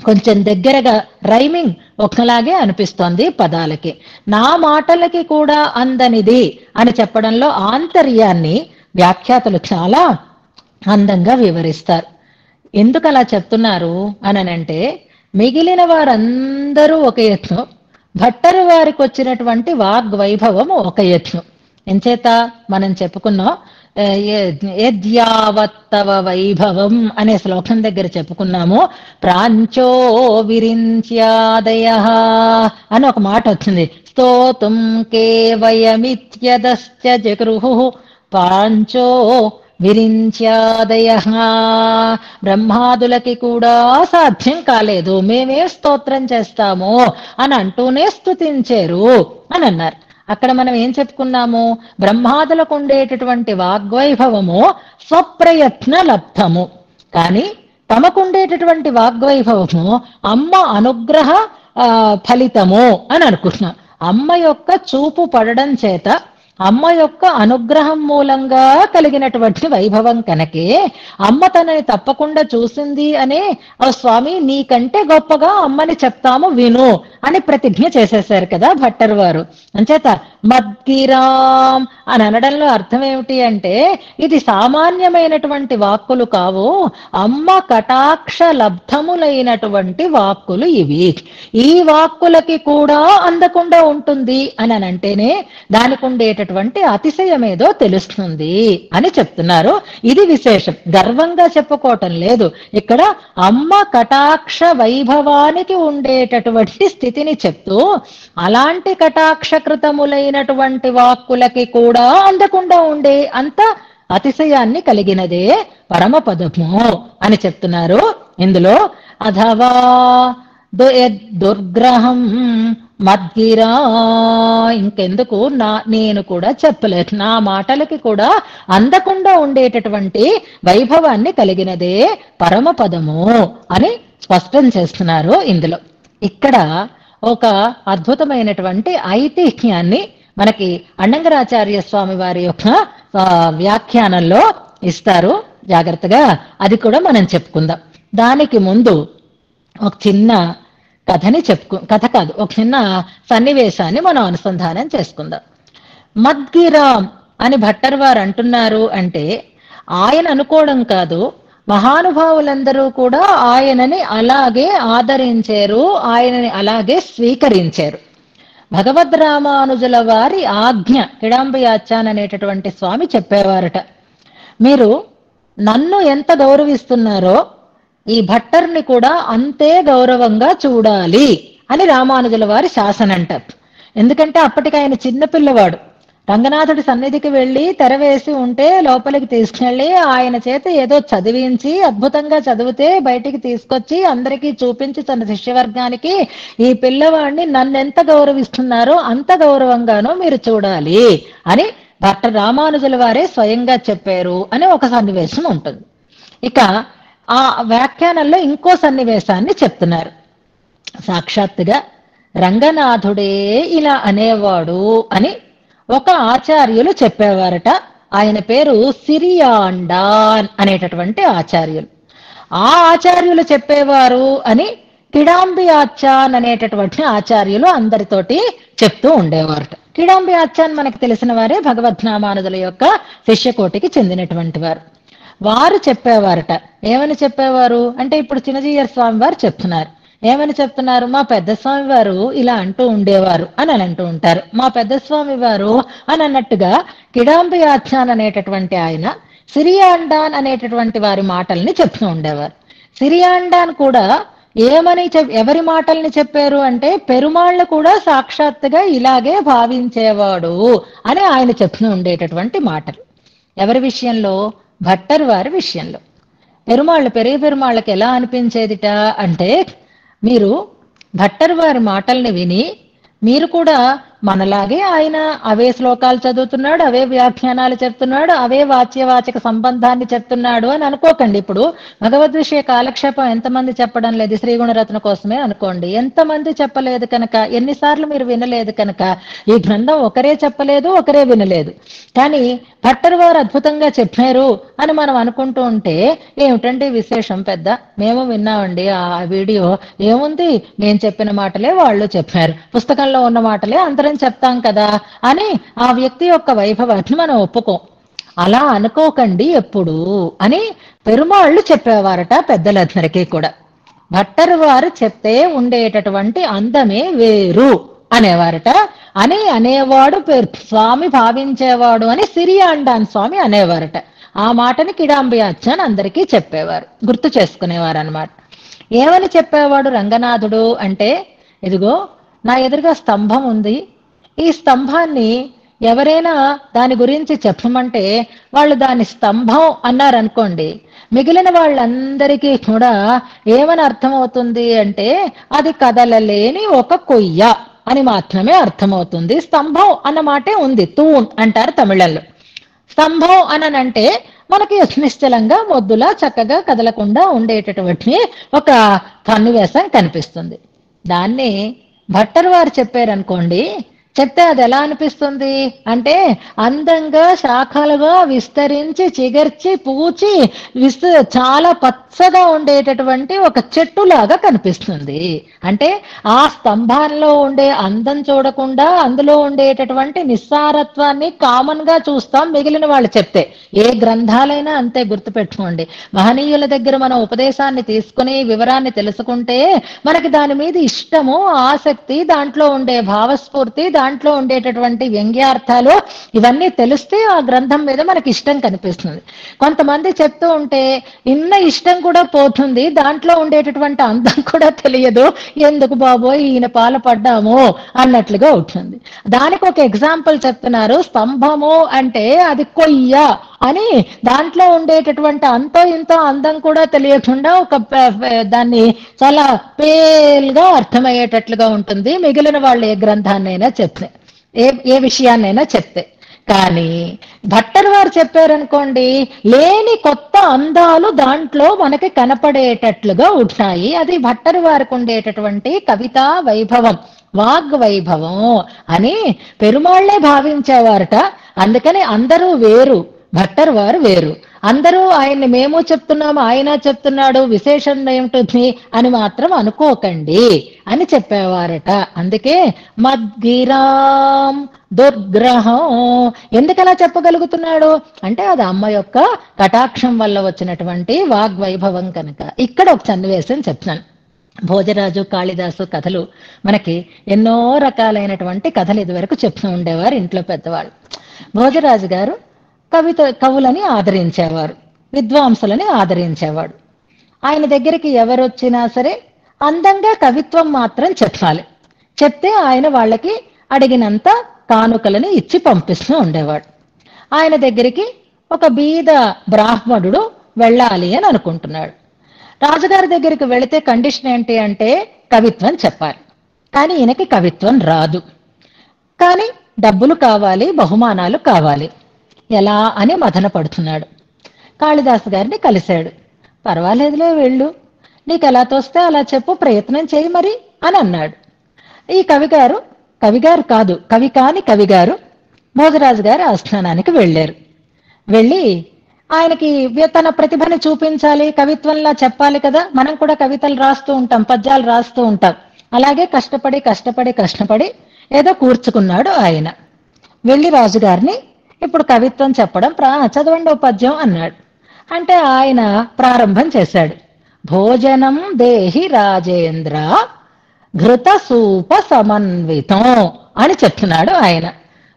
కొంచెం దగ్గరగా రైమింగ్ ఒకలాగే అనిపిస్తోంది పదాలకి. నా మాటలకి కూడా అందనిది అని చెప్పడంలో ఆంతర్యాన్ని వ్యాఖ్యాతలు చాలా అందంగా వివరిస్తారు. ఎందుకు అలా చెప్తున్నారు అనంటే, మిగిలిన వారందరూ ఒక ఎత్తు, భట్టరు వారికి వచ్చినటువంటి వాగ్వైభవం ఒక ఎత్తు. ఎంచేత మనం చెప్పుకున్నాం, యద్యావత్తవ వైభవం అనే శ్లోకం దగ్గర చెప్పుకున్నాము. ప్రాంచో విరించ్యాదయ అని ఒక మాట వచ్చింది. స్తోతుం కేవయమిత్యదశ్చ జగృహు ప్రాంచో విరించ్యాదయ. బ్రహ్మాదులకి కూడా సాధ్యం కాలేదు, మేమే స్తోత్రం చేస్తాము అని అంటూనే స్తుతించారు అని అన్నారు. అక్కడ మనం ఏం చెప్పుకున్నాము? బ్రహ్మాదులకు ఉండేటటువంటి వాగ్వైభవము స్వప్రయత్న లబ్ధము, కానీ తమకుండేటటువంటి వాగ్వైభవము అమ్మ అనుగ్రహ ఫలితము అని అనుకుంటున్నాం. అమ్మ యొక్క చూపు పడడం చేత, అమ్మ యొక్క అనుగ్రహం మూలంగా కలిగినటువంటి వైభవం కనుకే అమ్మ తనని తప్పకుండా చూసింది అనే, స్వామి నీకంటే గొప్పగా అమ్మని చెప్తాము విను అని ప్రతిజ్ఞ చేసేశారు కదా భట్టర్ వారు. అంచేత మద్గిరాం అని అనడంలో అర్థం ఏమిటి అంటే, ఇది సామాన్యమైనటువంటి వాక్కులు కావు, అమ్మ కటాక్ష లబ్ధములైనటువంటి వాక్కులు ఇవి. ఈ వాక్కులకి కూడా అందకుండా ఉంటుంది అని అంటేనే దానికి ఉండేటటువంటి అతిశయమేదో తెలుస్తుంది అని చెప్తున్నారు. ఇది విశేషం, గర్వంగా చెప్పుకోవటం లేదు. ఇక్కడ అమ్మ కటాక్ష వైభవానికి ఉండేటటువంటి స్థితిని చెప్తూ, అలాంటి కటాక్షకృతములైనటువంటి వాక్కులకి కూడా అందకుండా ఉండే అంత అతిశయాన్ని కలిగినదే పరమపదము అని చెప్తున్నారు ఇందులో. అథవా దుర్గ్రహం మద్గిరా, ఇంకెందుకు నేను కూడా చెప్పలేదు, నా మాటలకి కూడా అందకుండా ఉండేటటువంటి వైభవాన్ని కలిగినదే పరమపదము అని స్పష్టం చేస్తున్నారు ఇందులో. ఇక్కడ ఒక అద్భుతమైనటువంటి ఐతిహ్యాన్ని మనకి అన్నంగరాచార్య స్వామి వారి యొక్క వ్యాఖ్యానంలో ఇస్తారు. జాగ్రత్తగా అది కూడా మనం చెప్పుకుందాం. దానికి ముందు ఒక చిన్న కథని కథ కాదు, ఒక చిన్న సన్నివేశాన్ని మనం అనుసంధానం చేసుకుందాం. మద్గిరాం అని భట్టర్ వారు అంటున్నారు అంటే, ఆయన అనుకోవడం కాదు, మహానుభావులందరూ కూడా ఆయనని అలాగే ఆదరించారు, ఆయనని అలాగే స్వీకరించారు. భగవద్ రామానుజుల వారి ఆజ్ఞ కిడాంబయాచాన్ అనేటటువంటి స్వామి చెప్పేవారట, మీరు నన్ను ఎంత గౌరవిస్తున్నారో ఈ భట్టర్ని కూడా అంతే గౌరవంగా చూడాలి అని రామానుజుల వారి శాసనం అంటారు. ఎందుకంటే అప్పటికి ఆయన చిన్నపిల్లవాడు. రంగనాథుడి సన్నిధికి వెళ్ళి తెర వేసి ఉంటే లోపలికి తీసుకెళ్లి ఆయన చేత ఏదో చదివించి, అద్భుతంగా చదివితే బయటికి తీసుకొచ్చి అందరికీ చూపించి తన శిష్యవర్గానికి, ఈ పిల్లవాడిని నన్నెంత గౌరవిస్తున్నారో అంత గౌరవంగానో మీరు చూడాలి అని భట్టర్ రామానుజుల వారే స్వయంగా చెప్పారు అని ఒక సన్నివేశం ఉంటుంది. ఇక ఆ వ్యాఖ్యానంలో ఇంకో సన్నివేశాన్ని చెప్తున్నారు. సాక్షాత్తుగా రంగనాథుడే ఇలా అనేవాడు అని ఒక ఆచార్యులు చెప్పేవారట. ఆయన పేరు సిరియాండాన్ అనేటటువంటి ఆచార్యులు. ఆ ఆచార్యులు చెప్పేవారు అని కిడాంబయాచాన్ అనేటటువంటి ఆచార్యులు అందరితోటి చెప్తూ ఉండేవారట. కిడాంబయాచాన్ మనకు తెలిసిన వారే, భగవద్రామానుజుల యొక్క శిష్యకోటికి చెందినటువంటి వారు. వారు చెప్పేవారట. ఏమని చెప్పేవారు అంటే, ఇప్పుడు చిన్నజీయర్ స్వామి వారు చెప్తున్నారు. ఏమని చెప్తున్నారు? మా పెద్ద స్వామి వారు ఇలా అంటూ ఉండేవారు అని అంటూ ఉంటారు. మా పెద్ద స్వామి వారు అని అన్నట్టుగా కిడాంబయాచాన్ అనేటటువంటి ఆయన సిరియాండాన్ అనేటటువంటి వారి మాటల్ని చెప్తూ ఉండేవారు. సిరియాండాన్ కూడా ఏమని ఎవరి మాటల్ని చెప్పారు అంటే, పెరుమాళ్ళు కూడా సాక్షాత్తుగా ఇలాగే భావించేవాడు అని ఆయన చెప్తూ ఉండేటటువంటి మాటలు. ఎవరి విషయంలో? భట్టర్ వారి విషయంలో. పెరుమాళ్ళు పెరుమాళ్ళకి ఎలా అనిపించేదిట అంటే, మీరు భట్టర్ వారి మాటల్ని విని మీరు కూడా మనలాగే ఆయన అవే శ్లోకాలు చదువుతున్నాడు, అవే వ్యాఖ్యానాలు చెప్తున్నాడు, అవే వాచ్యవాచక సంబంధాన్ని చెప్తున్నాడు అని అనుకోకండి. ఇప్పుడు భగవద్ విషయ కాలక్షేపం ఎంతమంది చెప్పడం లేదు? శ్రీగుణరత్న కోసమే అనుకోండి. ఎంతమంది చెప్పలేదు కనుక, ఎన్నిసార్లు మీరు వినలేదు కనుక ఈ గ్రంథం ఒకరే చెప్పలేదు, ఒకరే వినలేదు. కానీ భట్టర్ వారు అద్భుతంగా చెప్పారు అని మనం అనుకుంటూ ఉంటే ఏమిటండి విశేషం? పెద్ద మేము విన్నామండి ఆ వీడియో, ఏముంది నేను చెప్పిన మాటలే వాళ్ళు చెప్పారు, పుస్తకంలో ఉన్న మాటలే అందరం చెప్తాం కదా అని ఆ వ్యక్తి యొక్క వైభవాన్ని మనం ఒప్పుకోం. అలా అనుకోకండి ఎప్పుడు అని పెరుమాళ్ళు చెప్పేవారట పెద్దలందరికీ కూడా. భట్టర్ వారు చెప్తే ఉండేటటువంటి అందమే వేరు అనేవారట. అనేవాడు స్వామి భావించేవాడు అని సిరియాండాన్ స్వామి అనేవారట. ఆ మాటని కిడాంబియాచ్చాన్ అందరికీ చెప్పేవారు, గుర్తు చేసుకునేవారు అనమాట. ఏమని చెప్పేవాడు రంగనాథుడు అంటే, ఇదిగో నా ఎదురుగా స్తంభం ఉంది, ఈ స్తంభాన్ని ఎవరైనా దాని గురించి చెప్పమంటే వాళ్ళు దాని స్తంభం అన్నారనుకోండి, మిగిలిన వాళ్ళందరికీ కూడా ఏమని అర్థమవుతుంది అంటే అది కదలలేని ఒక కొయ్య అని మాత్రమే అర్థమవుతుంది. స్తంభం అన్న మాటే ఉంది, తూన్ అంటారు తమిళంలో. స్తంభం అనంటే మనకి నిశ్చలంగా మొద్దులా చక్కగా కదలకుండా ఉండేటటువంటి ఒక సన్నివేశం కనిపిస్తుంది. దాన్ని భట్టర్ వారు చెప్పారనుకోండి, చెప్తే అది ఎలా అనిపిస్తుంది అంటే అందంగా శాఖలుగా విస్తరించి చిగర్చి పూచి చాలా పచ్చగా ఉండేటటువంటి ఒక చెట్టులాగా కనిపిస్తుంది. అంటే ఆ స్తంభాల్లో ఉండే అందం చూడకుండా అందులో ఉండేటటువంటి నిస్సారత్వాన్ని కామన్ గా చూస్తాం మిగిలిన వాళ్ళు చెప్తే. ఏ గ్రంథాలైనా అంతే, గుర్తుపెట్టుకోండి. మహనీయుల దగ్గర మనం ఉపదేశాన్ని తీసుకుని వివరాన్ని తెలుసుకుంటే మనకి దాని మీద ఇష్టము, ఆసక్తి, దాంట్లో ఉండే భావస్ఫూర్తి, దాంట్లో ఉండేటటువంటి వ్యంగ్యార్థాలు ఇవన్నీ తెలిస్తే ఆ గ్రంథం మీద మనకి ఇష్టం కనిపిస్తుంది. కొంతమంది చెప్తూ ఉంటే ఇన్న ఇష్టం కూడా పోతుంది, దాంట్లో ఉండేటటువంటి అందం కూడా తెలియదు, ఎందుకు బాబోయ్ ఈయన పాల పడ్డాము అన్నట్లుగా ఉంటుంది. దానికి ఒక ఎగ్జాంపుల్ చెప్తున్నారు. స్తంభము అంటే అది కొయ్య అని, దాంట్లో ఉండేటటువంటి అంతో ఇంతో అందం కూడా తెలియకుండా ఒక దాన్ని చాలా పేల్గా అర్థమయ్యేటట్లుగా ఉంటుంది మిగిలిన వాళ్ళు ఏ గ్రంథాన్నైనా చెప్తే, ఏ విషయాన్నైనా చెప్తే. కానీ భట్టర్ వారు చెప్పారనుకోండి, లేని కొత్త అందాలు దాంట్లో మనకి కనపడేటట్లుగా ఉంటాయి. అది భట్టర్ వారికి ఉండేటటువంటి కవితా వైభవం, వాగ్వైభవం అని పెరుమాళ్లే భావించేవారట. అందుకని అందరూ వేరు, భట్టర్ వారు వేరు. అందరూ ఆయన్ని మేము చెప్తున్నాము, ఆయన చెప్తున్నాడు, విశేషం ఏమిటి అని మాత్రం అనుకోకండి అని చెప్పేవారట. అందుకే మద్గిరాం దుర్గ్రహం ఎందుకలా చెప్పగలుగుతున్నాడు అంటే అది అమ్మ యొక్క కటాక్షం వల్ల వచ్చినటువంటి వాగ్వైభవం కనుక. ఇక్కడ ఒక సన్నివేశం చెప్తాను. భోజరాజు, కాళిదాసు కథలు మనకి ఎన్నో రకాలైనటువంటి కథలు ఇదివరకు చెప్తూ ఉండేవారు ఇంట్లో పెద్దవాళ్ళు. భోజరాజు గారు కవులని ఆదరించేవారు, విద్వాంసులని ఆదరించేవాడు. ఆయన దగ్గరికి ఎవరొచ్చినా సరే అందంగా కవిత్వం మాత్రం చెప్పాలి. చెప్తే ఆయన వాళ్ళకి అడిగినంత కానుకలని ఇచ్చి పంపిస్తూ ఉండేవాడు. ఆయన దగ్గరికి ఒక బీద బ్రాహ్మణుడు వెళ్ళాలి అని అనుకుంటున్నాడు. రాజుగారి దగ్గరికి వెళితే కండిషన్ ఏంటి అంటే కవిత్వం చెప్పాలి. కానీ ఈయనకి కవిత్వం రాదు, కానీ డబ్బులు కావాలి, బహుమానాలు కావాలి. ఎలా అని మదన పడుతున్నాడు. కాళిదాసు గారిని కలిశాడు. పర్వాలేదులే వెళ్ళు, నీకు ఎలా తోస్తే అలా చెప్పు, ప్రయత్నం చేయి మరి అని అన్నాడు. ఈ కవిగారు కాదు, కవిగారు భోజరాజు గారి ఆస్థానానికి వెళ్ళారు. వెళ్ళి ఆయనకి తన ప్రతిభని చూపించాలి, కవిత్వంలా చెప్పాలి కదా. మనం కూడా కవితలు రాస్తూ ఉంటాం, పద్యాలు రాస్తూ ఉంటాం. అలాగే కష్టపడి ఏదో కూర్చుకున్నాడు ఆయన. వెళ్ళి రాజుగారిని ఇప్పుడు కవిత్వం చెప్పడం చదవండి ఓ పద్యం అన్నాడు. అంటే ఆయన ప్రారంభం చేశాడు. భోజనం దేహి రాజేంద్ర ఘృత సూప సమన్వితం అని చెప్తున్నాడు ఆయన.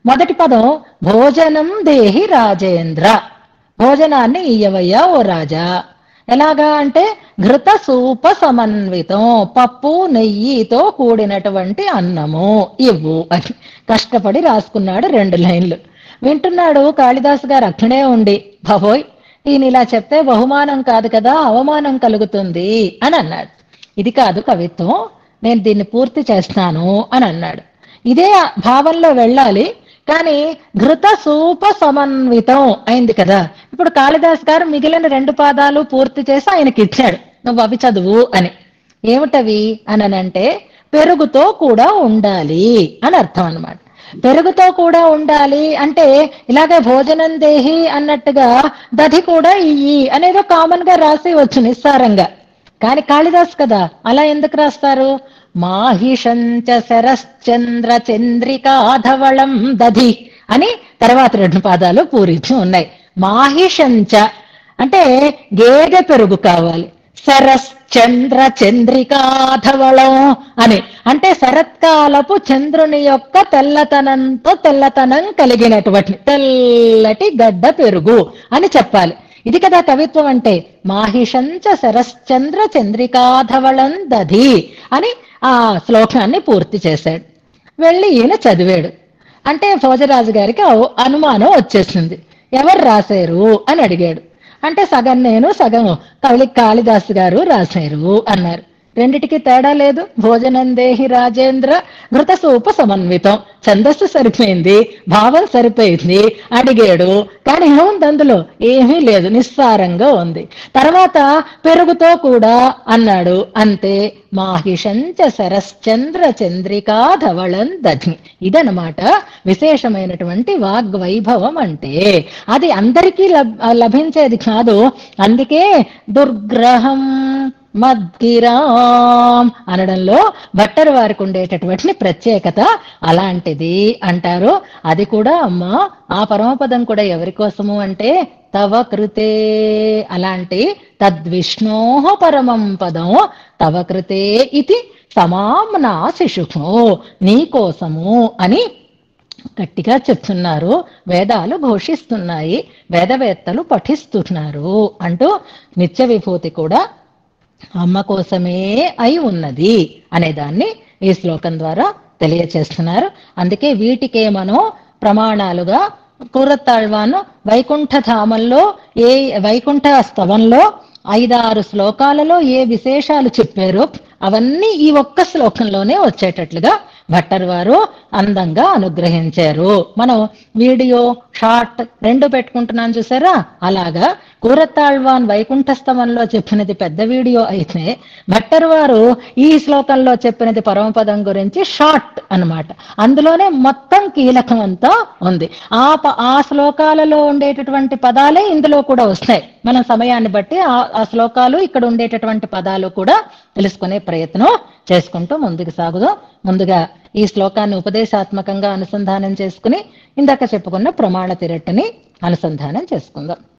మొదటి పదం భోజనం దేహి రాజేంద్ర, భోజనాన్ని ఇయ్యవయ్యా ఓ రాజా. ఎలాగా అంటే ఘృత సూప సమన్వితం, పప్పు నెయ్యితో కూడినటువంటి అన్నము ఇవ్వు అని కష్టపడి రాసుకున్నాడు 2 లైన్లు. వింటున్నాడు కాళిదాసు గారు అక్కడే ఉండి, బాబోయ్ ఈయన ఇలా చెప్తే బహుమానం కాదు కదా, అవమానం కలుగుతుంది అని అన్నాడు. ఇది కాదు కవిత్వం, నేను దీన్ని పూర్తి చేస్తాను అని అన్నాడు. ఇదే భావంలో వెళ్ళాలి. కానీ ఘృత సూప సమన్వితం అయింది కదా. ఇప్పుడు కాళిదాస్ గారు మిగిలిన 2 పాదాలు పూర్తి చేసి ఆయనకి ఇచ్చాడు, నువ్వు అవి చదువు అని. ఏమిటవి అనంటే పెరుగుతో కూడా ఉండాలి అని అర్థం అన్నమాట. పెరుగుతో కూడా ఉండాలి అంటే ఇలాగే భోజనం దేహి అన్నట్టుగా దధి కూడా ఇయ్యి అనేదో కామన్ గా రాసి వచ్చు నిస్సారంగా. కానీ కాళిదాస్ కదా, అలా ఎందుకు రాస్తారు? మాహిషంచ శరశ్చంద్ర చంద్రికాధవళం దధి అని తర్వాత 2 పాదాలు పూరించి ఉన్నాయి. మాహిషంచ అంటే గేదె పెరుగు కావాలి, శరశ్చంద్ర చంద్రికాధవళం అని అంటే శరత్కాలపు చంద్రుని యొక్క తెల్లతనం కలిగినటువంటి తెల్లటి గడ్డ పెరుగు అని చెప్పాలి. ఇది కదా కవిత్వం అంటే. మాహిషంచ శరశ్చంద్ర చంద్రికాధవళం దధి అని ఆ శ్లోకాన్ని పూర్తి చేశాడు. వెళ్ళి ఈయన చదివాడు. అంటే భోజరాజు గారికి అనుమానం వచ్చేసింది, ఎవరు రాశారు అని అడిగాడు. అంటే సగం నేను సగం కాళిదాసు గారు రాశారు అన్నారు. రెండిటికి తేడా లేదు. భోజనం దేహి రాజేంద్ర ఘృతసూప సమన్వితం, ఛందస్సు సరిపోయింది, భావం సరిపోయింది. అడిగాడు కానీ ఏముంది అందులో? ఏమీ లేదు, నిస్సారంగా ఉంది. తర్వాత పెరుగుతో కూడా అన్నాడు, అంతే. మాహిషంచ శరశ్చంద్ర చంద్రికా ధవళం దధి. ఇదనమాట విశేషమైనటువంటి వాగ్వైభవం అంటే. అది అందరికీ లభించేది కాదు. అందుకే దుర్గ్రహం మద్గిరాం అనడంలో భట్టర్ వారికి ఉండేటటువంటి ప్రత్యేకత అలాంటిది అంటారు. అది కూడా అమ్మ ఆ పరమపదం కూడా ఎవరి కోసము అంటే తవ కృతే. అలాంటి తద్విష్ణోః పరమం పదం తవ కృతే ఇది సమామ్నా శిశుః, నీ కోసము అని గట్టిగా చెప్తున్నారు. వేదాలు ఘోషిస్తున్నాయి, వేదవేత్తలు పఠిస్తున్నారు అంటూ నిత్య విభూతి కూడా అమ్మ కోసమే అయి ఉన్నది అనేదాన్ని ఈ శ్లోకం ద్వారా తెలియచేస్తున్నారు. అందుకే వీటికే మనం ప్రమాణాలుగా కూరత్తాళ్వాను వైకుంఠ ధామంలో వైకుంఠ స్తవంలో 5-6 శ్లోకాలలో ఏ విశేషాలు చెప్పారో అవన్నీ ఈ ఒక్క శ్లోకంలోనే వచ్చేటట్లుగా భట్టర్ వారు అందంగా అనుగ్రహించారు. మనం వీడియో షార్ట్ 2 పెట్టుకుంటున్నాం చూసారా, అలాగా కూరత్తాళ్వాన్ వైకుంఠస్తవంలో చెప్పినది పెద్ద వీడియో అయితే భట్టర్ వారు ఈ శ్లోకంలో చెప్పినది పరమపదం గురించి షార్ట్ అన్నమాట. అందులోనే మొత్తం కీలకం అంతా ఉంది. ఆ శ్లోకాలలో ఉండేటటువంటి పదాలే ఇందులో కూడా వస్తాయి. మన సమయాన్ని బట్టి ఆ శ్లోకాలు ఇక్కడ ఉండేటటువంటి పదాలు కూడా తెలుసుకునే ప్రయత్నం చేసుకుంటూ ముందుకు సాగుదాం. ముందుగా ఈ శ్లోకాన్ని ఉపదేశాత్మకంగా అనుసంధానం చేసుకుని ఇందాక చెప్పుకున్న ప్రమాణ తిరట్టుని అనుసంధానం చేసుకుందాం.